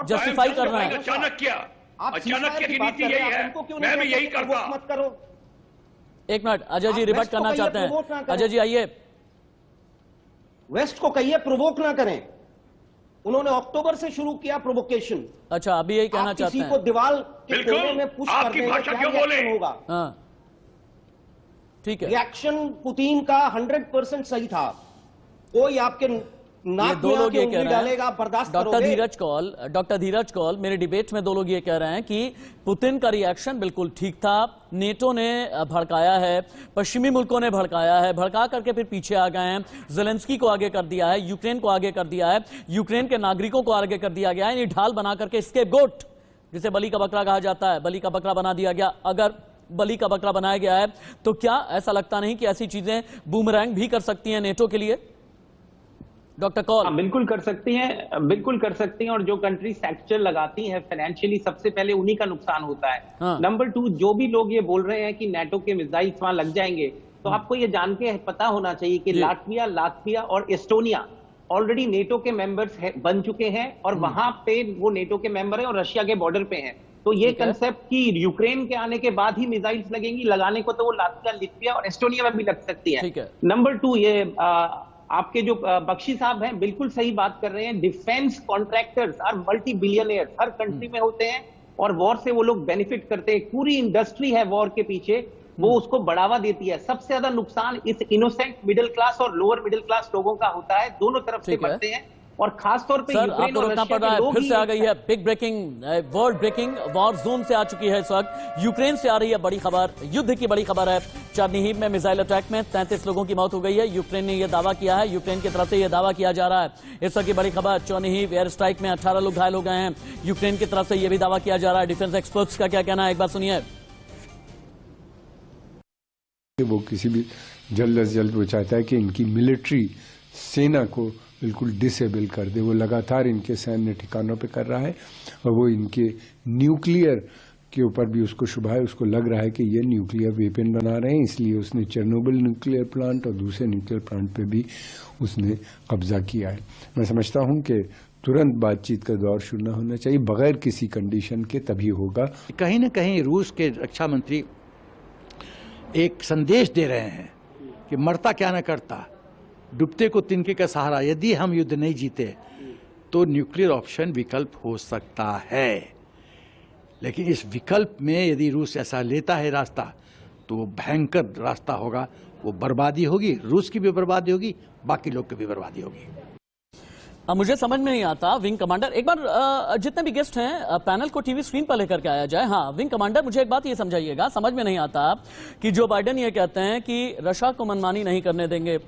जस्टिफाई कर रहे हैं। अचानक की नीति यही है, मैं भी यही करता। मत करो। एक मिनट, अजय जी रिबट करना चाहते हैं। अजय जी आइए। वेस्ट को कहिए प्रोवोक ना करें। उन्होंने अक्टूबर से शुरू किया प्रोवोकेशन। अच्छा, अभी यही कहना चाहते हैं। किसी को दीवार के कोने में पुश कर देंगे, क्या रिएक्शन होगा? ठीक है, रिएक्शन पुतिन का 100% सही था। कोई आपके नाक दो लोग ये कह रहे डालेगा, बर्दाश्त डॉक्टर करोगे? धीरज कौल मेरे डिबेट में 2 लोग ये कह रहे हैं कि पुतिन का रिएक्शन बिल्कुल ठीक था, नेटो ने भड़काया है, पश्चिमी मुल्कों ने भड़काया है, भड़का करके फिर पीछे आ गए हैं, जेलेंस्की को आगे कर दिया है, यूक्रेन को आगे कर दिया है, यूक्रेन के नागरिकों को आगे कर दिया गया है, यानी ढाल बना करके स्केपगोट, जिसे बलि का बकरा कहा जाता है, बलि का बकरा बना दिया गया। अगर बलि का बकरा बनाया गया है तो क्या ऐसा लगता नहीं कि ऐसी चीजें बूमरैंग भी कर सकती हैं नेटो के लिए? डॉक्टर कौल। बिल्कुल कर सकती हैं, बिल्कुल कर सकती हैं। और जो कंट्री सेक्टर लगाती है फाइनेंशियली, सबसे पहले उन्हीं का नुकसान होता है। नंबर 2, जो भी लोग ये बोल रहे हैं कि नेटो के मिसाइल्स वहां लग जाएंगे, तो आपको ये जान के पता होना चाहिए कि लाटविया और एस्टोनिया ऑलरेडी नेटो के मेंबर्स बन चुके हैं, और वहां पे वो नेटो के मेंबर हैं और रशिया के बॉर्डर पे हैं। तो ये कंसेप्ट कि यूक्रेन के आने के बाद ही मिसाइल्स लगेंगी, लगाने को तो वो लाटविया और एस्टोनिया में भी लग सकती है। नंबर 2, ये आपके जो बख्शी साहब हैं बिल्कुल सही बात कर रहे हैं। Defence contractors are multi billionaire, हर कंट्री में होते हैं, और वॉर से वो लोग बेनिफिट करते हैं। पूरी इंडस्ट्री है वॉर के पीछे, वो उसको बढ़ावा देती है। सबसे ज्यादा नुकसान इस इनोसेंट मिडिल क्लास और लोअर मिडिल क्लास लोगों का होता है, दोनों तरफ से पड़ते हैं। और खास तौर पे सर यूक्रेन आपको और रोकना रशिया पड़ रहा के है, लोग फिर ही से आ गई है big breaking, world breaking war zone से आ चुकी है इस वक्त। यूक्रेन से आ रही है बड़ी खबर, युद्ध की बड़ी खबर है। चर्निहिव में मिसाइल अटैक में 33 लोगों की मौत हो गई है। यूक्रेन ने यह दावा किया है, यूक्रेन की तरफ से यह दावा किया जा रहा है। इस वक्त की बड़ी खबर, चर्निहिव एयर स्ट्राइक में 18 लोग घायल हो गए हैं। यूक्रेन की तरफ से यह भी दावा किया जा रहा है। डिफेंस एक्सपर्ट्स का क्या कहना है, एक बात सुनिए। वो किसी भी जल्द से जल्द वो चाहता है कि इनकी मिलिट्री सेना को बिल्कुल डिसेबल कर दे। वो लगातार इनके सैन्य ठिकानों पे कर रहा है और वो इनके न्यूक्लियर के ऊपर भी उसको शुभ है। उसको लग रहा है कि ये न्यूक्लियर वेपन बना रहे हैं, इसलिए उसने चेर्नोबिल न्यूक्लियर प्लांट और दूसरे न्यूक्लियर प्लांट पे भी उसने कब्जा किया है। मैं समझता हूं कि तुरंत बातचीत का दौर शुरू न होना चाहिए, बगैर किसी कंडीशन के तभी होगा। कहीं न कहीं रूस के रक्षा मंत्री एक संदेश दे रहे हैं कि मरता क्या न करता, डूबते को तिनके का सहारा। यदि हम युद्ध नहीं जीते तो न्यूक्लियर ऑप्शन विकल्प हो सकता है, लेकिन इस विकल्प में यदि रूस ऐसा लेता है रास्ता तो वो भयंकर रास्ता होगा। वो बर्बादी होगी, रूस की भी बर्बादी होगी, बाकी लोग की भी बर्बादी होगी। अब मुझे समझ में नहीं आता, विंग कमांडर एक बार जितने भी गेस्ट हैं पैनल को टीवी स्क्रीन पर लेकर के आया जाए। हाँ विंग कमांडर, मुझे एक बात ये समझाइएगा, समझ में नहीं आता कि जो बाइडेन ये कहते हैं कि रशिया को मनमानी नहीं करने देंगे।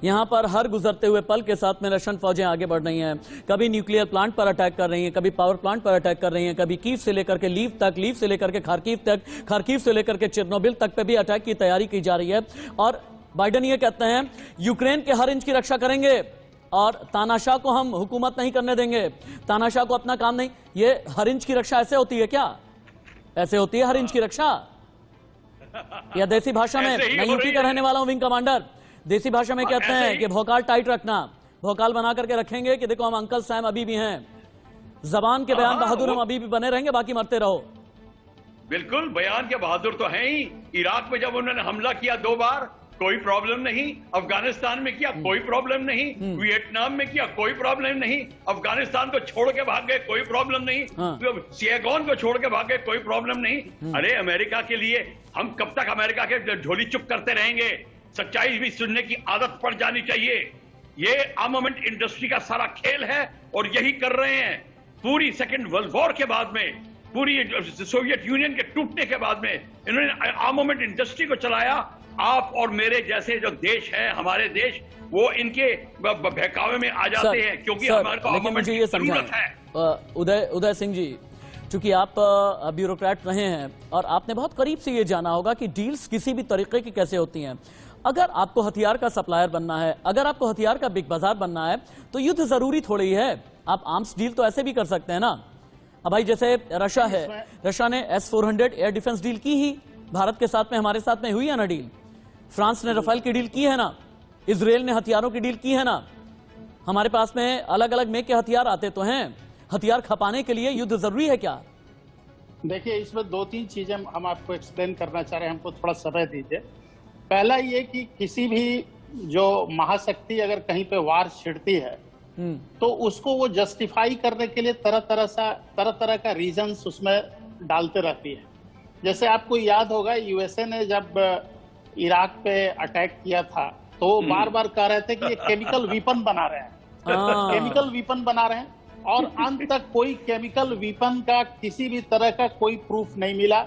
यहां पर हर गुजरते हुए पल के साथ में रशियन फौजें आगे बढ़ रही हैं, कभी न्यूक्लियर प्लांट पर अटैक कर रही हैं, कभी पावर प्लांट पर अटैक कर रही हैं, कभी कीव से लेकर के लीव तक, लीव से लेकर के खार्किव तक, खार्किव से लेकर के चेर्नोबिल तक पे भी अटैक की तैयारी की जा रही है। और बाइडेन ये कहते हैं यूक्रेन के हर इंच की रक्षा करेंगे और तानाशाह को हम हुकूमत नहीं करने देंगे, तानाशाह को अपना काम नहीं। ये हर इंच की रक्षा ऐसे होती है क्या? ऐसे होती है हर इंच की रक्षा? या देसी भाषा में, मैं यूपी का रहने वाला हूं विंग कमांडर, देसी भाषा में कहते हैं कि भौकाल टाइट रखना, भौकाल बना करके रखेंगे कि देखो हम अंकल सैम अभी भी हैं, जबान के बयान बहादुर हम अभी भी बने रहेंगे, बाकी मरते रहो। बिल्कुल बयान के बहादुर तो हैं ही। इराक में जब उन्होंने हमला किया 2 बार, कोई प्रॉब्लम नहीं। अफगानिस्तान में किया, कोई प्रॉब्लम नहीं। वियतनाम में किया, कोई प्रॉब्लम नहीं। अफगानिस्तान को छोड़ के भाग गए, कोई प्रॉब्लम नहीं। सियागोन को छोड़ के भाग गए, कोई प्रॉब्लम नहीं। अरे अमेरिका के लिए हम कब तक अमेरिका के झोली चुप करते रहेंगे? सच्चाई भी सुनने की आदत पड़ जानी चाहिए। ये आर्मामेंट इंडस्ट्री का सारा खेल है और यही कर रहे हैं। पूरी सेकेंड वर्ल्ड वॉर के बाद में, पूरी सोवियत यूनियन के टूटने के बाद में इन्होंने आर्मामेंट इंडस्ट्री को चलाया। आप और मेरे जैसे जो देश हैं, हमारे देश, वो इनके बहकावे में आ जाते हैं क्योंकि हमारे को लेकिन मुझे ये जरूरत है। उदय सिंह जी, चूंकि आप ब्यूरोक्रेट रहे हैं और आपने बहुत करीब से ये जाना होगा कि डील्स किसी भी तरीके की कैसे होती हैं। अगर आपको हथियार का सप्लायर बनना है, अगर आपको हथियार का बिग बाजार बनना है, तो युद्ध जरूरी थोड़ी है। आप आर्म्स डील तो ऐसे भी कर सकते हैं ना। अब भाई जैसे रशिया है, रशिया ने S-400 एयर डिफेंस डील की ही भारत के साथ में, हमारे साथ में हुई है ना डील। फ्रांस ने रफेल की डील की है ना, इजराइल ने हथियारों की डील की है ना। हमारे पास में अलग अलग मेक के हथियार आते तो हैं। हथियार खपाने के लिए युद्ध जरूरी है क्या? देखिए, इसमें 2-3 चीजें हम आपको एक्सप्लेन करना चाह रहे हैं, हमको थोड़ा समय दीजिए। पहला ये कि किसी भी जो महाशक्ति अगर कहीं पे वार छिड़ती है तो उसको वो जस्टिफाई करने के लिए तरह तरह का रीजंस उसमें डालते रहती है। जैसे आपको याद होगा, यूएसए ने जब इराक पे अटैक किया था तो बार बार कह रहे थे कि ये केमिकल वीपन बना रहे हैं, केमिकल वीपन बना रहे हैं, और अंत तक कोई केमिकल वीपन का किसी भी तरह का कोई प्रूफ नहीं मिला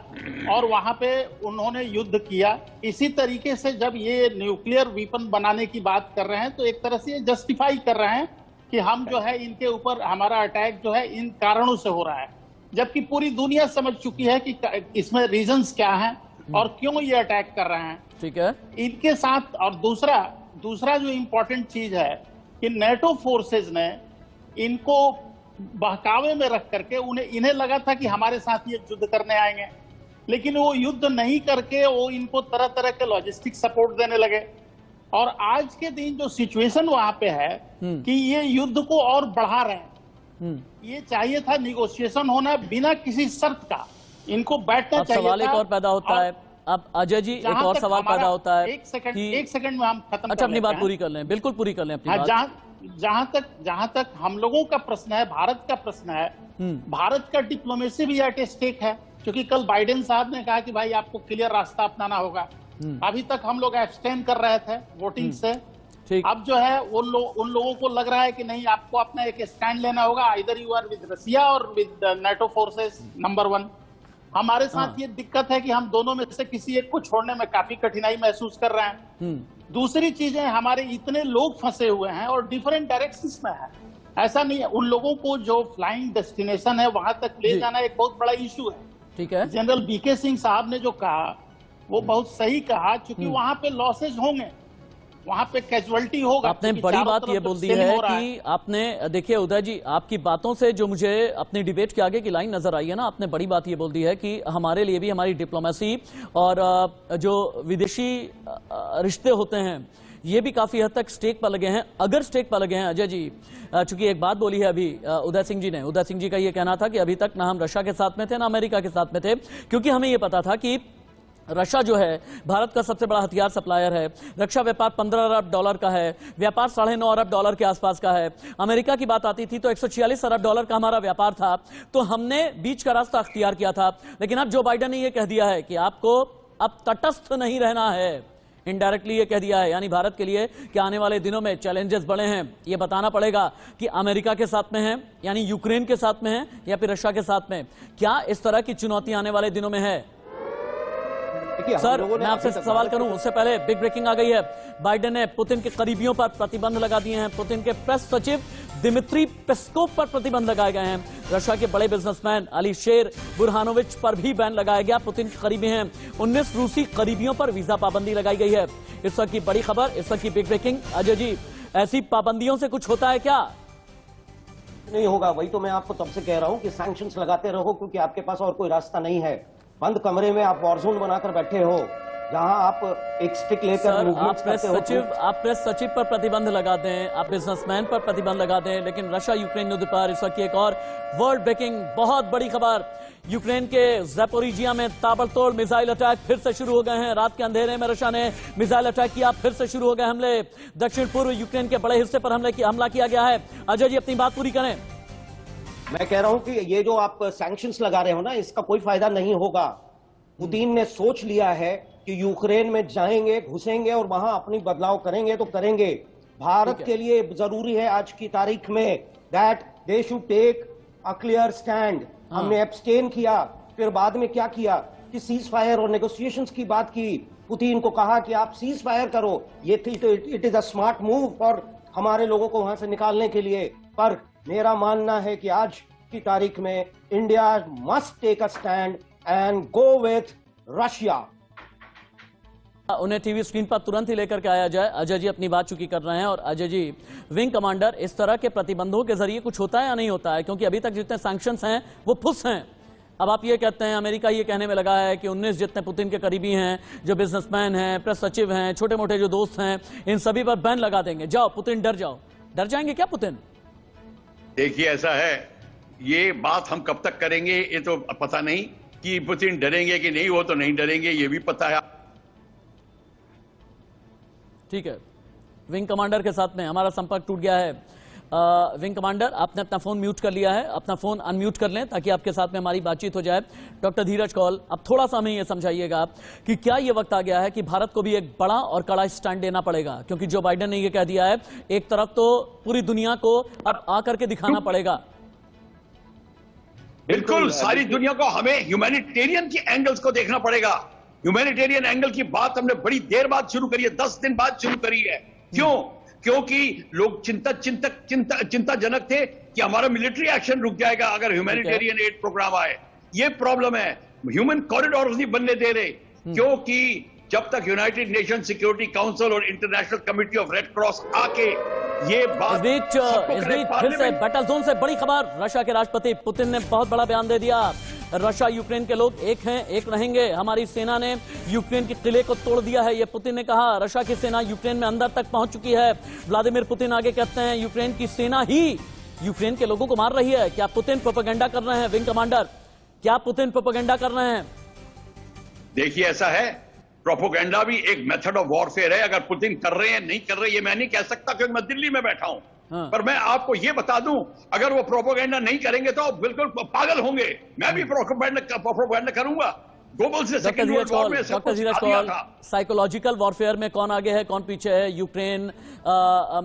और वहां पे उन्होंने युद्ध किया। इसी तरीके से जब ये न्यूक्लियर वीपन बनाने की बात कर रहे हैं तो एक तरह से ये जस्टिफाई कर रहे हैं कि हम जो है इनके ऊपर, हमारा अटैक जो है इन कारणों से हो रहा है, जबकि पूरी दुनिया समझ चुकी है कि इसमें रीजंस क्या हैं और क्यों ये अटैक कर रहे हैं। ठीक है, इनके साथ। और दूसरा जो इम्पोर्टेंट चीज है कि नेटो फोर्सेज ने इनको बहकावे में रख करके इन्हें लगा था कि हमारे साथ ये युद्ध करने आएंगे, लेकिन वो युद्ध नहीं करके वो इनको तरह तरह के लॉजिस्टिक सपोर्ट देने लगे। और आज के दिन जो सिचुएशन वहां पे है कि ये युद्ध को और बढ़ा रहे हैं। ये चाहिए था निगोशिएशन होना बिना किसी शर्त का, इनको बैठना चाहिए था। सवाल एक और पैदा होता है। अब अजय जी, एक और सवाल पैदा होता है। एक सेकंड में हम खत्म। अच्छा, अपनी बात पूरी कर लें, बिल्कुल पूरी कर लें अपनी बात। जहां तक हम लोगों का प्रश्न है, भारत का प्रश्न है, भारत का डिप्लोमेसी भी एट स्टेक है, क्योंकि कल बाइडेन साहब ने कहा कि भाई आपको क्लियर रास्ता अपनाना होगा। अभी तक हम लोग एब्सटेन कर रहे थे वोटिंग से, अब जो है उन लोगों को लग रहा है कि नहीं, आपको अपना एक स्टैंड लेना होगा, आइदर यू आर विद रसिया और विद नेटो फोर्सेस नंबर 1। हमारे साथ ये दिक्कत है कि हम दोनों में से किसी एक को छोड़ने में काफी कठिनाई महसूस कर रहे हैं। दूसरी चीज है, हमारे इतने लोग फंसे हुए हैं और डिफरेंट डायरेक्शंस में है। ऐसा नहीं है, उन लोगों को जो फ्लाइंग डेस्टिनेशन है वहां तक ले जाना एक बहुत बड़ा इशू है। ठीक है, जनरल बीके सिंह साहब ने जो कहा वो बहुत सही कहा, क्योंकि वहां पे लॉसेज होंगे, वहां पे कैजुअलिटी होगा। आपने बड़ी बात ये बोल दी है कि आपने देखिए उदय जी, आपकी बातों से जो मुझे अपनी डिबेट के आगे की लाइन नजर आई है ना, आपने बड़ी बात ये बोल दी है कि हमारे लिए भी हमारी डिप्लोमेसी और जो विदेशी रिश्ते होते हैं ये भी काफी हद तक स्टेक पर लगे हैं। अगर स्टेक पर लगे हैं अजय जी, चूंकि एक बात बोली है अभी उदय सिंह जी ने, उदय सिंह जी का ये कहना था कि अभी तक ना हम रशिया के साथ में थे ना अमेरिका के साथ में थे, क्योंकि हमें ये पता था कि रशिया जो है भारत का सबसे बड़ा हथियार सप्लायर है। रक्षा व्यापार $15 अरब का है, व्यापार $9.5 अरब के आसपास का है। अमेरिका की बात आती थी तो $146 अरब का हमारा व्यापार था, तो हमने बीच का रास्ता अख्तियार किया था। लेकिन अब जो बाइडेन ने यह कह दिया है कि आपको अब तटस्थ नहीं रहना है, इनडायरेक्टली ये कह दिया है, यानी भारत के लिए कि आने वाले दिनों में चैलेंजेस बड़े हैं। ये बताना पड़ेगा कि अमेरिका के साथ में है, यानी यूक्रेन के साथ में है, या फिर रशिया के साथ में। क्या इस तरह की चुनौती आने वाले दिनों में है? सर, मैं आपसे सवाल करूं उससे पहले बिग ब्रेकिंग आ गई है। बाइडेन ने पुतिन के करीबियों पर प्रतिबंध लगा दिए हैं। पुतिन के प्रेस सचिव दिमित्री पेस्कोव पर प्रतिबंध लगाए गए हैं। रशिया के बड़े बिजनेसमैन अलीशेर बुरहानोविच पर भी बैन लगाया गया। पुतिन के करीबी हैं। 19 रूसी करीबियों पर वीजा पाबंदी लगाई गई है। इस वक्त की बड़ी खबर, इस वक्त की बिग ब्रेकिंग। अजय जी, ऐसी पाबंदियों से कुछ होता है क्या? नहीं होगा, वही तो मैं आपको तब से कह रहा हूं कि सैंक्शंस लगाते रहो, क्योंकि आपके पास और कोई रास्ता नहीं है। बंद कमरे में आप वॉरजोन बनाकर बैठे हो, जहां आप एक स्टिक लेकर मूवमेंट करते हो। आप प्रेस सचिव पर प्रतिबंध लगा दें, आप बिजनेसमैन पर प्रतिबंध लगा दें, लेकिन रशिया यूक्रेन युद्ध पर इस वक्त एक और वर्ल्ड ब्रेकिंग बहुत बड़ी खबर। यूक्रेन के ज़ैपोरिजिया में ताबड़तोड़ मिसाइल अटैक फिर से शुरू हो गए हैं। रात के अंधेरे में रशिया ने मिसाइल अटैक किया, फिर से शुरू हो गए हमले। दक्षिण पूर्व यूक्रेन के बड़े हिस्से पर हमला किया गया है। अजय जी, अपनी बात पूरी करें। मैं कह रहा हूं कि ये जो आप सैंक्शंस लगा रहे हो ना, इसका कोई फायदा नहीं होगा। पुतिन ने सोच लिया है कि यूक्रेन में जाएंगे, घुसेंगे और वहां अपनी बदलाव करेंगे तो करेंगे। भारत के लिए जरूरी है आज की तारीख में that they should take a clear stand. हमने एब्सटेन किया, फिर बाद में क्या किया कि सीज फायर और नेगोशिएशंस की बात की। पुतिन को कहा कि आप सीज फायर करो, ये it is a smart move for हमारे लोगों को वहां से निकालने के लिए। पर मेरा मानना है कि आज की तारीख में India must take a stand and go with Russia. उन्हें टीवी स्क्रीन पर तुरंत ही लेकर के आया जाए। अजय जी अपनी बात चुकी कर रहे हैं। और अजय जी, विंग कमांडर, इस तरह के प्रतिबंधों के जरिए कुछ होता है या नहीं होता है? क्योंकि अभी तक जितने सैंक्शंस हैं वो फुस हैं। अब आप ये कहते हैं, अमेरिका ये कहने में लगा है कि 19 जितने पुतिन के करीबी हैं, जो बिजनेसमैन हैं, प्रेस सचिव हैं, छोटे मोटे जो दोस्त हैं, इन सभी पर बैन लगा देंगे। जाओ पुतिन, डर जाओ। डर जाएंगे क्या पुतिन? देखिए, ऐसा है, ये बात हम कब तक करेंगे ये तो पता नहीं। कि पुतिन डरेंगे कि नहीं, वो तो नहीं डरेंगे, ये भी पता है। ठीक है, विंग कमांडर के साथ में हमारा संपर्क टूट गया है। विंग कमांडर, आपने अपना फोन म्यूट कर लिया है, अपना फोन अनम्यूट कर लें ताकि आपके साथ में हमारी बातचीत हो जाए। डॉक्टर धीरज कौल, अब थोड़ा सा हमें यह समझाइएगा कि क्या यह वक्त आ गया है कि भारत को भी एक बड़ा और कड़ा स्टैंड देना पड़ेगा? क्योंकि जो बाइडेन ने यह कह दिया है, एक तरफ तो पूरी दुनिया को अब आकर के दिखाना पड़ेगा। बिल्कुल, सारी दुनिया को हमें ह्यूमैनिटेरियन की एंगल्स को देखना पड़ेगा। ह्यूमैनिटेरियन एंगल की बात हमने बड़ी देर बाद शुरू करी है, 10 दिन बाद शुरू करी है। क्यों? क्योंकि लोग चिंताजनक थे कि हमारा मिलिट्री एक्शन रुक जाएगा अगर ह्यूमैनिटेरियन एड प्रोग्राम आए। ये प्रॉब्लम है। ह्यूमन कॉरिडोर नहीं बनने दे रहे, क्योंकि जब तक यूनाइटेड नेशन सिक्योरिटी काउंसिल और international committee of red cross आके ये बात फिर से बैटल जोन से बड़ी खबर। रशिया के राष्ट्रपति पुतिन ने बहुत बड़ा बयान दे दिया। रशिया यूक्रेन के लोग एक हैं, एक रहेंगे। हमारी सेना ने यूक्रेन के किले को तोड़ दिया है, ये पुतिन ने कहा। रशिया की सेना यूक्रेन में अंदर तक पहुंच चुकी है। व्लादिमीर पुतिन आगे कहते हैं, यूक्रेन की सेना ही यूक्रेन के लोगों को मार रही है। क्या पुतिन प्रोपेगेंडा कर रहे हैं? विंग कमांडर, क्या पुतिन प्रोपेगेंडा कर रहे हैं? देखिए, ऐसा है, प्रोपोगेंडा भी एक मेथड ऑफ वॉरफेयर है। अगर पुतिन कर रहे हैं, नहीं कर रहे, ये मैं नहीं कह सकता क्योंकि मैं दिल्ली में बैठा हूं। पर मैं आपको ये बता दूं, अगर वो प्रोपोगेंडा नहीं करेंगे तो बिल्कुल पागल होंगे। मैं भी प्रोपोगेंडा करूंगा। ग्लोबल से डॉक्टर सेकंड धीरज वर्ल्ड वॉर कौल, में सब डॉक्टर कुछ धीरज खा दिया कौल, था। साइकोलॉजिकल वॉरफेयर में कौन आगे है कौन पीछे है? यूक्रेन,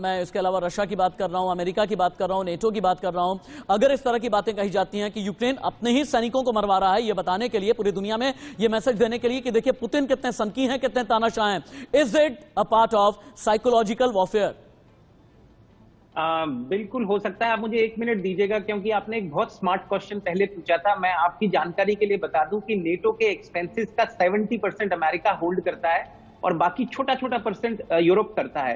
मैं इसके अलावा रशिया की बात कर रहा हूं, अमेरिका की बात कर रहा हूं, नेटो की बात कर रहा हूं। अगर इस तरह की बातें कही जाती हैं कि यूक्रेन अपने ही सैनिकों को मरवा रहा है, ये बताने के लिए, पूरी दुनिया में ये मैसेज देने के लिए कि देखिए पुतिन कितने सनकी हैं, कितने तानाशाह हैं, is it a part of psychological warfare? बिल्कुल हो सकता है। आप मुझे 1 मिनट दीजिएगा, क्योंकि आपने एक बहुत स्मार्ट क्वेश्चन पहले पूछा था। मैं आपकी जानकारी के लिए बता दूं कि नेटो के एक्सपेंसेस का 70% अमेरिका होल्ड करता है और बाकी छोटा छोटा परसेंट यूरोप करता है।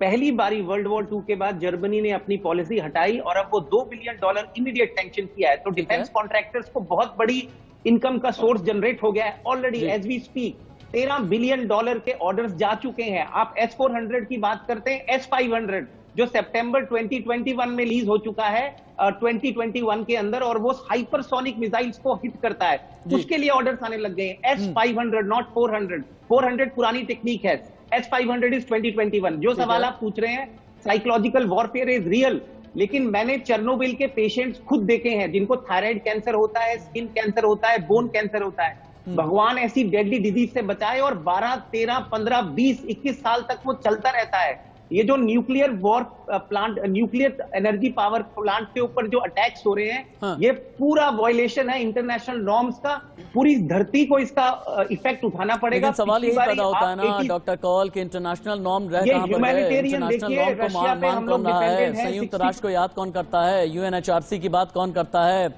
पहली बारी वर्ल्ड वॉर 2 के बाद जर्मनी ने अपनी पॉलिसी हटाई और अब वो $2 बिलियन इमीडिएट सैंक्शन किया है। तो डिफेंस कॉन्ट्रैक्टर्स को बहुत बड़ी इनकम का सोर्स जनरेट हो गया है already. As we speak $13 billion के ऑर्डर्स जा चुके हैं। आप S-400 की बात करते हैं, S-500 जो सितंबर 2021 में रिलीज हो चुका है 2021 के अंदर, और वो हाइपरसोनिक मिसाइल्स को हिट करता है, उसके लिए ऑर्डर्स आने लग गए हैं। S-500 नॉट 400, 400 पुरानी टेक्निक है, S-500 इज 2021। जो सवाल आप पूछ रहे हैं, साइकोलॉजिकल वॉरफेयर इज रियल, लेकिन मैंने चेरनोबिल के पेशेंट्स खुद देखे हैं जिनको थायराइड कैंसर होता है, स्किन कैंसर होता है, बोन कैंसर होता है। भगवान ऐसी डेडली डिजीज से बचाए, और 12, 13, 15, 20, 21 साल तक वो चलता रहता है। ये जो nuclear war plant, nuclear energy power plant के ऊपर जो अटैक्स हो रहे हैं, ये पूरा वायलेशन है इंटरनेशनल नॉर्म्स का। पूरी धरती को इसका इफेक्ट उठाना पड़ेगा। लेकिन सवाल यही पैदा होता है ना डॉक्टर कौल कि इंटरनेशल नॉर्म रह कहां पर है? इंटरनेशनल नॉर्म को मान कौन रहा है? संयुक्त राष्ट्र को याद कौन करता है? UNHRC की बात कौन करता है?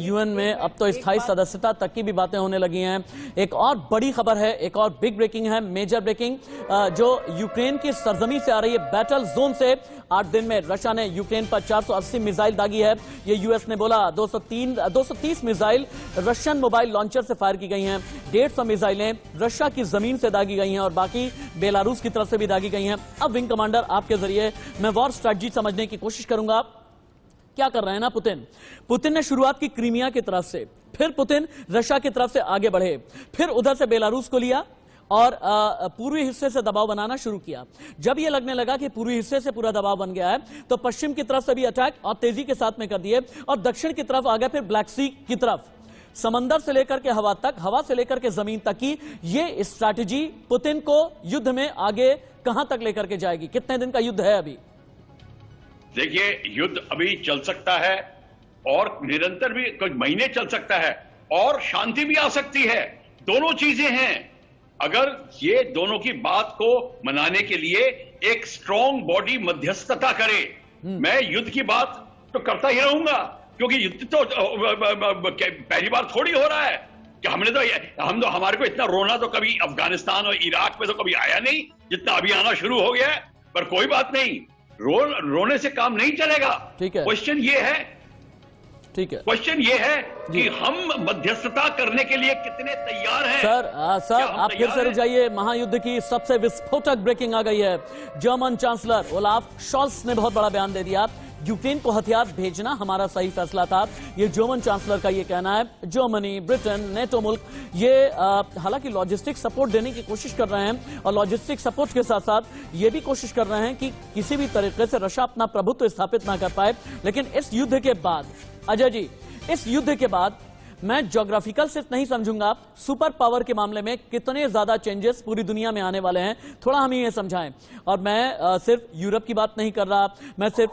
UN में अब तो स्थायी सदस्यता तक की भी बातें होने लगी हैं। एक और बड़ी खबर है, एक और बिग ब्रेकिंग है, मेजर ब्रेकिंग, जो यूक्रेन की सरजमी से आ रही है, बैटल जोन से। 8 दिन में रशिया ने यूक्रेन पर 480 मिसाइल दागी है। ये यूएस ने बोला 230 मिसाइल रशियन मोबाइल लॉन्चर से फायर की गई हैं। 150 मिसाइलें रशिया की जमीन से दागी गई हैं और बाकी बेलारूस की तरफ से भी दागी गई हैं। अब विंग कमांडर, आपके जरिए मैं वॉर स्ट्रैटेजी समझने की कोशिश करूंगा। क्या कर रहे हैं ना पुतिन ने शुरुआत की क्रीमिया की तरफ से, फिर पुतिन रशिया की तरफ से आगे बढ़े, फिर उधर से बेलारूस को लिया और पूर्वी हिस्से से दबाव बनाना शुरू किया। जब यह लगने लगा कि पूर्वी हिस्से से पूरा दबाव बन गया है, तो पश्चिम की तरफ से भी अटैक और तेजी के साथ में कर दिए और दक्षिण की तरफ आ गए, फिर ब्लैक सी की तरफ। समंदर से लेकर के हवा तक, हवा से लेकर के जमीन तक की ये स्ट्रैटेजी पुतिन को युद्ध में आगे कहां तक लेकर के जाएगी? कितने दिन का युद्ध है अभी? देखिए, युद्ध अभी चल सकता है और निरंतर भी कुछ महीने चल सकता है, और शांति भी आ सकती है। दोनों चीजें हैं। अगर ये दोनों की बात को मनाने के लिए एक स्ट्रांग बॉडी मध्यस्थता करे, मैं युद्ध की बात तो करता ही रहूंगा, क्योंकि युद्ध तो पहली बार थोड़ी हो रहा है कि हम तो हमारे को इतना रोना तो कभी अफगानिस्तान और इराक में तो कभी आया नहीं जितना अभी आना शुरू हो गया है। पर कोई बात नहीं, रोने से काम नहीं चलेगा। ठीक है, क्वेश्चन ये है, ठीक है, क्वेश्चन ये है कि हम मध्यस्थता करने के लिए कितने तैयार हैं। सर आप फिर से रुक जाइए। महायुद्ध की सबसे विस्फोटक ब्रेकिंग आ गई है। जर्मन चांसलर ओलाफ शॉल्स ने बहुत बड़ा बयान दे दिया। यूक्रेन को हथियार भेजना हमारा सही फैसला था, ये जर्मन चांसलर का ये कहना है। जर्मनी, ब्रिटेन, नेटो मुल्क ये हालांकि लॉजिस्टिक सपोर्ट देने की कोशिश कर रहे हैं और लॉजिस्टिक सपोर्ट के साथ साथ ये भी कोशिश कर रहे हैं कि किसी भी तरीके से रशिया अपना प्रभुत्व स्थापित ना कर पाए। लेकिन इस युद्ध के बाद, अजय जी, इस युद्ध के बाद मैं ज्योग्राफिकल सिर्फ नहीं समझूंगा, सुपर पावर के मामले में कितने ज्यादा चेंजेस पूरी दुनिया में आने वाले हैं, थोड़ा हमें ये समझाएं। और मैं सिर्फ यूरोप की बात नहीं कर रहा, मैं सिर्फ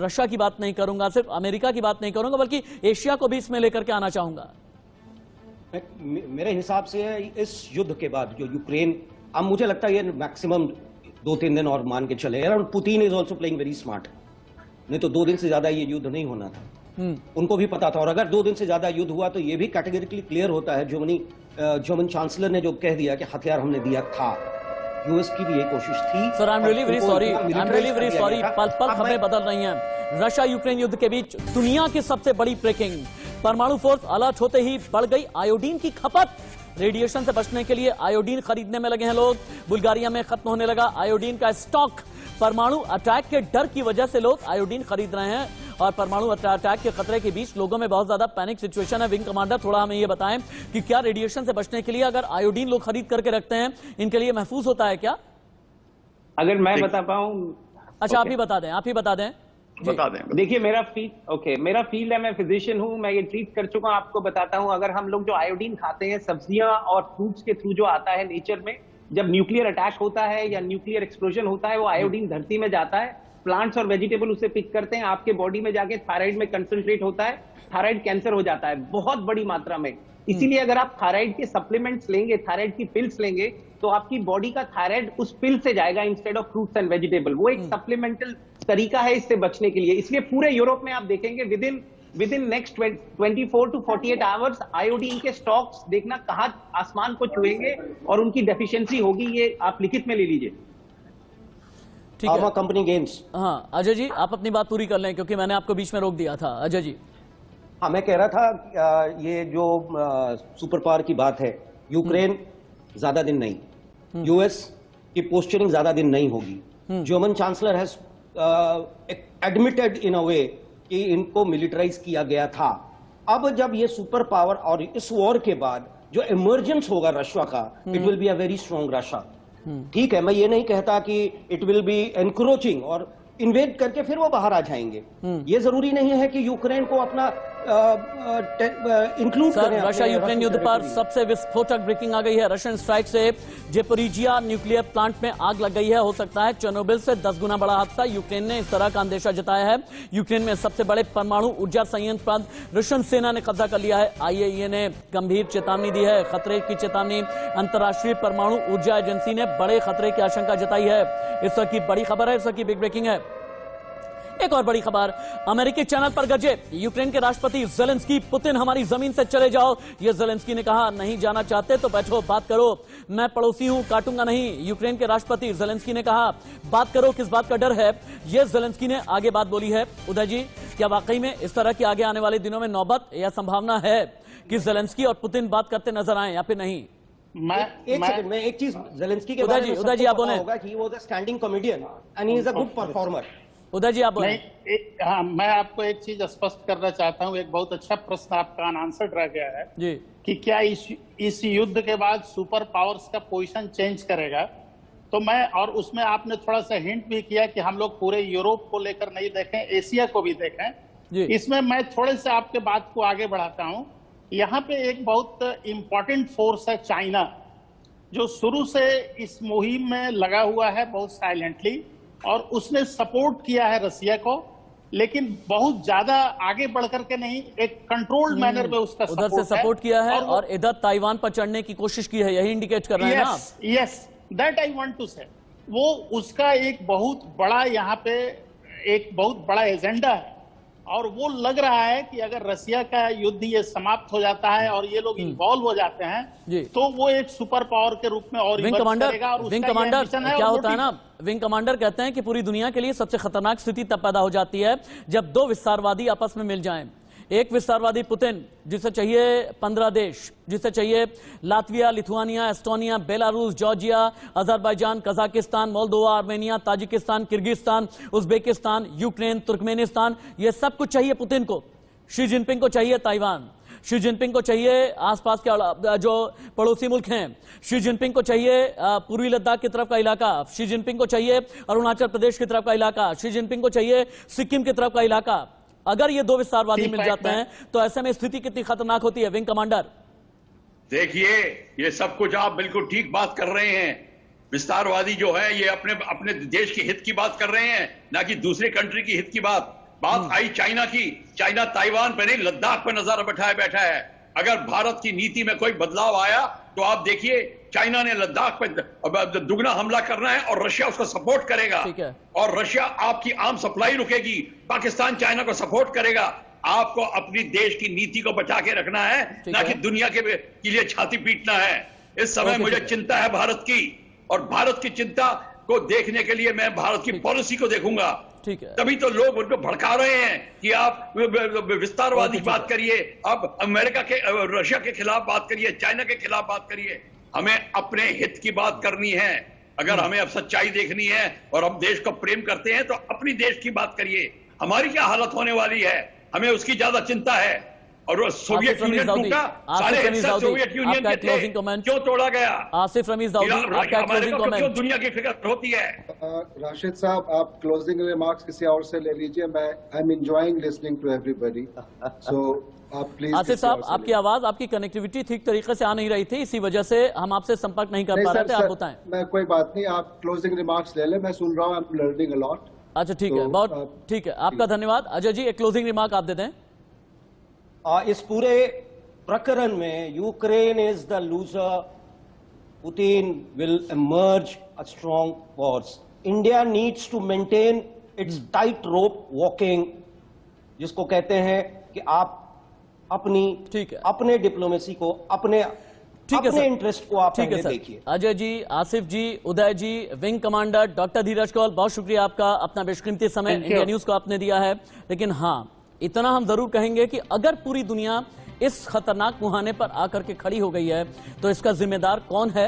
रशिया की बात नहीं करूंगा, सिर्फ अमेरिका की बात नहीं करूंगा, बल्कि एशिया को भी इसमें लेकर के आना चाहूंगा। मेरे हिसाब से इस युद्ध के बाद जो यूक्रेन, अब मुझे लगता है ये मैक्सिमम 2-3 दिन और मान के चले, Putin is also playing very smart. नहीं तो 2 दिन से ज्यादा ये युद्ध नहीं होना था। उनको भी पता था, और अगर 2 दिन से ज्यादा युद्ध हुआ तो ये भी कैटेगरिकली क्लियर होता है। जर्मन चांसलर ने जो कह दिया कि हथियार हमने दिया था, यूएस की भी ये कोशिश थी। Sir I am really very sorry, पल खबरें बदल रही हैं। रशिया यूक्रेन युद्ध के बीच दुनिया की सबसे बड़ी ब्रेकिंग, परमाणु फोर्स अलर्ट होते ही बढ़ गई आयोडीन की खपत। रेडिएशन से बचने के लिए आयोडीन खरीदने में लगे हैं लोग। बुल्गारिया में खत्म होने लगा आयोडीन का स्टॉक। परमाणु अटैक के डर की वजह से लोग आयोडीन खरीद रहे हैं और परमाणु अटैक के खतरे के बीच लोगों में बहुत ज्यादा पैनिक सिचुएशन है। विंग कमांडर, थोड़ा हमें ये बताएं कि क्या रेडिएशन से बचने के लिए अगर आयोडीन लोग खरीद करके रखते हैं, इनके लिए महफूज होता है क्या? अगर मैं बता पाऊं। अच्छा, आप ही बता दें। बता दें। देखिए मेरा फील्ड है, मैं फिजिशियन हूं, मैं ये ट्रीट कर चुका हूं, आपको बताता हूं। अगर हम लोग जो आयोडीन खाते हैं सब्जियां और फ्रूट्स के थ्रू जो आता है नेचर में, जब न्यूक्लियर अटैक होता है या न्यूक्लियर एक्सप्लोजन होता है, वो आयोडीन धरती में जाता है, प्लांट्स और वेजिटेबल उसे पिक करते हैं, आपके बॉडी में जाके थायराइड में कंसंट्रेट होता है, थायराइड कैंसर हो जाता है बहुत बड़ी मात्रा में। इसीलिए अगर आप थायराइड के सप्लीमेंट्स लेंगे, थायराइड की पिल्स लेंगे, तो आपकी बॉडी का थायराइड उस पिल से जाएगा instead of fruits and vegetable. वो एक सप्लीमेंटल तरीका है इससे बचने के लिए। इसलिए पूरे यूरोप में आप देखेंगे with in next 24 to 48 hours iodine के स्टॉक्स देखना कहां आसमान को छुएंगे और उनकी डेफिशिएंसी होगी, ये आप लिखित में ले लीजिए। ठीक है, कंपनी गेम्स। हाँ अजय जी आप अपनी बात पूरी कर लें क्योंकि मैंने आपको बीच में रोक दिया था। अजय जी। हाँ, मैं कह रहा था ये जो सुपर पावर की बात है, यूक्रेन ज्यादा दिन नहीं, यूएस की पोस्चरिंग ज्यादा दिन नहीं होगी। German chancellor has admitted in a way कि इनको मिलिटराइज किया गया था। अब जब ये सुपर पावर और इस वॉर के बाद जो इमर्जेंस होगा रशिया का, it will be a very strong Russia. ठीक है, मैं ये नहीं कहता कि इट विल बी एनक्रोचिंग और इन्वेड करके फिर वो बाहर आ जाएंगे। ये जरूरी नहीं है कि यूक्रेन को अपना इंक्लूड करें। रशिया यूक्रेन युद्ध पर सबसे विस्फोटक ब्रेकिंग आ गई है। रशियन स्ट्राइक से जेपोरिजिया न्यूक्लियर प्लांट में आग लग गई है। हो सकता है चेर्नोबिल से 10 गुना बड़ा हादसा। यूक्रेन ने इस तरह का अंदेशा जताया है। यूक्रेन में सबसे बड़े परमाणु ऊर्जा संयंत्र पर रशियन सेना ने कब्जा कर लिया है। IAEA ने गंभीर चेतावनी दी है, खतरे की चेतावनी। अंतर्राष्ट्रीय परमाणु ऊर्जा एजेंसी ने बड़े खतरे की आशंका जताई है। इस वक्त की बड़ी खबर है, इस वक्त की बिग ब्रेकिंग है। एक और बड़ी खबर अमेरिकी चैनल पर गरजे यूक्रेन के राष्ट्रपति ज़ेलेंस्की, पुतिन हमारी जमीन से चले जाओ। ये ज़ेलेंस्की ने कहा, नहीं जाना चाहते तो बैठो बात करो, मैं पड़ोसी हूं, काटूंगा नहीं। यूक्रेन के राष्ट्रपति ज़ेलेंस्की ने कहा, बात करो, किस बात का डर है। ये ज़ेलेंस्की ने आगे बात बोली है। उदय जी, क्या वाकई में इस तरह की आगे आने वाले दिनों में नौबत या संभावना है कि ज़ेलेंस्की और पुतिन बात करते नजर आए या फिर नहीं? मैं एक चीज ज़ेलेंस्की के बारे में उदय जी आप बोले। होगा कि वो the standing comedian and he is a good performer. Uday ji आप बोले। हाँ, मैं आपको एक चीज स्पष्ट करना चाहता हूँ। एक बहुत अच्छा प्रश्न आपका अनआंसर्ड रह गया है जी, कि क्या इस युद्ध के बाद सुपर पावर्स का पोजीशन चेंज करेगा। तो मैं, और उसमें आपने थोड़ा सा हिंट भी किया कि हम लोग पूरे यूरोप को लेकर नहीं देखें, एशिया को भी देखें। इसमें मैं थोड़े से आपके बात को आगे बढ़ाता हूँ। यहाँ पे एक बहुत इंपॉर्टेंट फोर्स है चाइना, जो शुरू से इस मुहिम में लगा हुआ है बहुत साइलेंटली, और उसने सपोर्ट किया है रसिया को, लेकिन बहुत ज्यादा आगे बढ़ करके नहीं, एक कंट्रोल्ड मैनर में उसका उधर से सपोर्ट किया है और इधर ताइवान पर चढ़ने की कोशिश की है, यही इंडिकेट कर रहे हैं ना? Yes, that I want to say. वो उसका एक बहुत बड़ा यहाँ पे एक बहुत बड़ा एजेंडा है, और वो लग रहा है कि अगर रसिया का युद्ध ये समाप्त हो जाता है और ये लोग इन्वॉल्व हो जाते हैं तो वो एक सुपर पावर के रूप में और विंग कमांडर क्या होता है ना, विंग कमांडर कहते हैं कि पूरी दुनिया के लिए सबसे खतरनाक स्थिति तब पैदा हो जाती है जब दो विस्तारवादी आपस में मिल जाएं। एक विस्तारवादी पुतिन, जिसे चाहिए 15 देश, जिसे चाहिए Latvia, Lithuania, Estonia, Belarus, Georgia, Azerbaijan, Kazakhstan, Moldova, Armenia, Tajikistan, Kyrgyzstan, Uzbekistan, Ukraine, Turkmenistan, ये सब कुछ चाहिए पुतिन को। शी जिनपिंग को चाहिए ताइवान, शी जिनपिंग को चाहिए आसपास के जो पड़ोसी मुल्क हैं, शी जिनपिंग को चाहिए पूर्वी लद्दाख की तरफ का इलाका, शी जिनपिंग को चाहिए अरुणाचल प्रदेश की तरफ का इलाका, शी जिनपिंग को चाहिए सिक्किम की तरफ का इलाका। अगर ये दो विस्तारवादी मिल जाते हैं तो ऐसे में स्थिति कितनी खतरनाक होती है, विंग कमांडर? देखिए, ये सब कुछ आप बिल्कुल ठीक बात कर रहे हैं। विस्तारवादी जो है ये अपने देश के हित की बात कर रहे हैं, ना कि दूसरे कंट्री की हित की बात आई चाइना की। चाइना ताइवान पे नहीं, लद्दाख पे नजर बैठाए बैठा है। अगर भारत की नीति में कोई बदलाव आया तो आप देखिए, चाइना ने लद्दाख पे दुगना हमला करना है और रशिया उसको सपोर्ट करेगा, और रशिया आपकी आर्म सप्लाई रुकेगी, पाकिस्तान चाइना को सपोर्ट करेगा। आपको अपनी देश की नीति को बचा के रखना है, ना कि दुनिया के लिए छाती पीटना है। इस समय मुझे चिंता है भारत की, और भारत की चिंता को देखने के लिए मैं भारत की पॉलिसी को देखूंगा। तभी तो लोग उनको भड़का रहे हैं कि आप विस्तारवादी बात करिए, आप अमेरिका के, रशिया के खिलाफ बात करिए, चाइना के खिलाफ बात करिए। हमें अपने हित की बात करनी है। अगर हमें अब सच्चाई देखनी है और हम देश को प्रेम करते हैं तो अपनी देश की बात करिए। हमारी क्या हालत होने वाली है, हमें उसकी ज्यादा चिंता है। और वो सोवियत यूनियन टूटा, सारे हिस्सा सोवियत यूनियन के थे, क्यों तोड़ा गया? आसिफ रमीज दाऊदी, आपका क्लोजिंग कमेंट। क्यों दुनिया की फिक्र होती है? राशिद साहब, आप क्लोजिंग रिमार्क्स किसी और से ले लीजिए। मैं I am enjoying listening to everybody, so आप प्लीज। आसिफ साहब, आपकी आवाज, आपकी कनेक्टिविटी ठीक तरीके से आ नहीं रही थी, इसी वजह से हम आपसे संपर्क नहीं कर पा रहे थे। आप बताएं। मैं कोई बात नहीं, आप क्लोजिंग रिमार्क्स ले लें, मैं सुन रहा हूँ, I am learning a lot. अच्छा ठीक है, बहुत ठीक है, आपका धन्यवाद। अजय जी, एक क्लोजिंग रिमार्क आप दे दें। इस पूरे प्रकरण में Ukraine is the loser, Putin will emerge a strong force. India needs to maintain its tight rope walking, जिसको कहते हैं कि आप अपने डिप्लोमेसी को, अपने इंटरेस्ट को आप पहले देखिए। अजय जी, आसिफ जी, उदय जी, विंग कमांडर डॉक्टर धीरज कौल, बहुत शुक्रिया आपका, अपना बेशकीमती समय इंडिया न्यूज को आपने दिया है। लेकिन हाँ, इतना हम जरूर कहेंगे कि अगर पूरी दुनिया इस खतरनाक मुहाने पर आकर के खड़ी हो गई है तो इसका जिम्मेदार कौन है?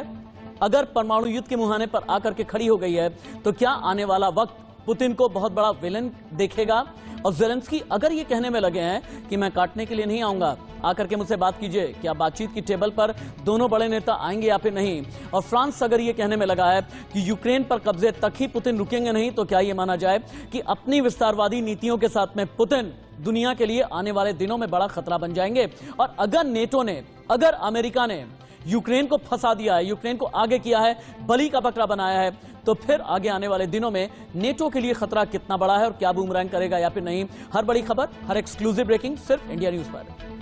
अगर परमाणु युद्ध के मुहाने पर आकर के खड़ी हो गई है तो क्या आने वाला वक्त पुतिन को बहुत बड़ा विलन देखेगा? और ज़ेलेंस्की अगर ये कहने में लगे हैं कि मैं काटने के लिए नहीं आऊंगा, आकर के मुझसे बात कीजिए, क्या बातचीत की टेबल पर दोनों बड़े नेता आएंगे या फिर नहीं? और फ्रांस अगर ये कहने में लगा है कि यूक्रेन पर कब्जे तक ही पुतिन रुकेंगे नहीं, तो क्या ये माना जाए कि अपनी विस्तारवादी नीतियों के साथ में पुतिन दुनिया के लिए आने वाले दिनों में बड़ा खतरा बन जाएंगे? और अगर नेटो ने, अगर अमेरिका ने यूक्रेन को फंसा दिया है, यूक्रेन को आगे किया है, बलि का बकरा बनाया है, तो फिर आगे आने वाले दिनों में नेटो के लिए खतरा कितना बड़ा है और क्या बूमरैंग करेगा या फिर नहीं? हर बड़ी खबर, हर एक्सक्लूसिव ब्रेकिंग सिर्फ इंडिया न्यूज पर।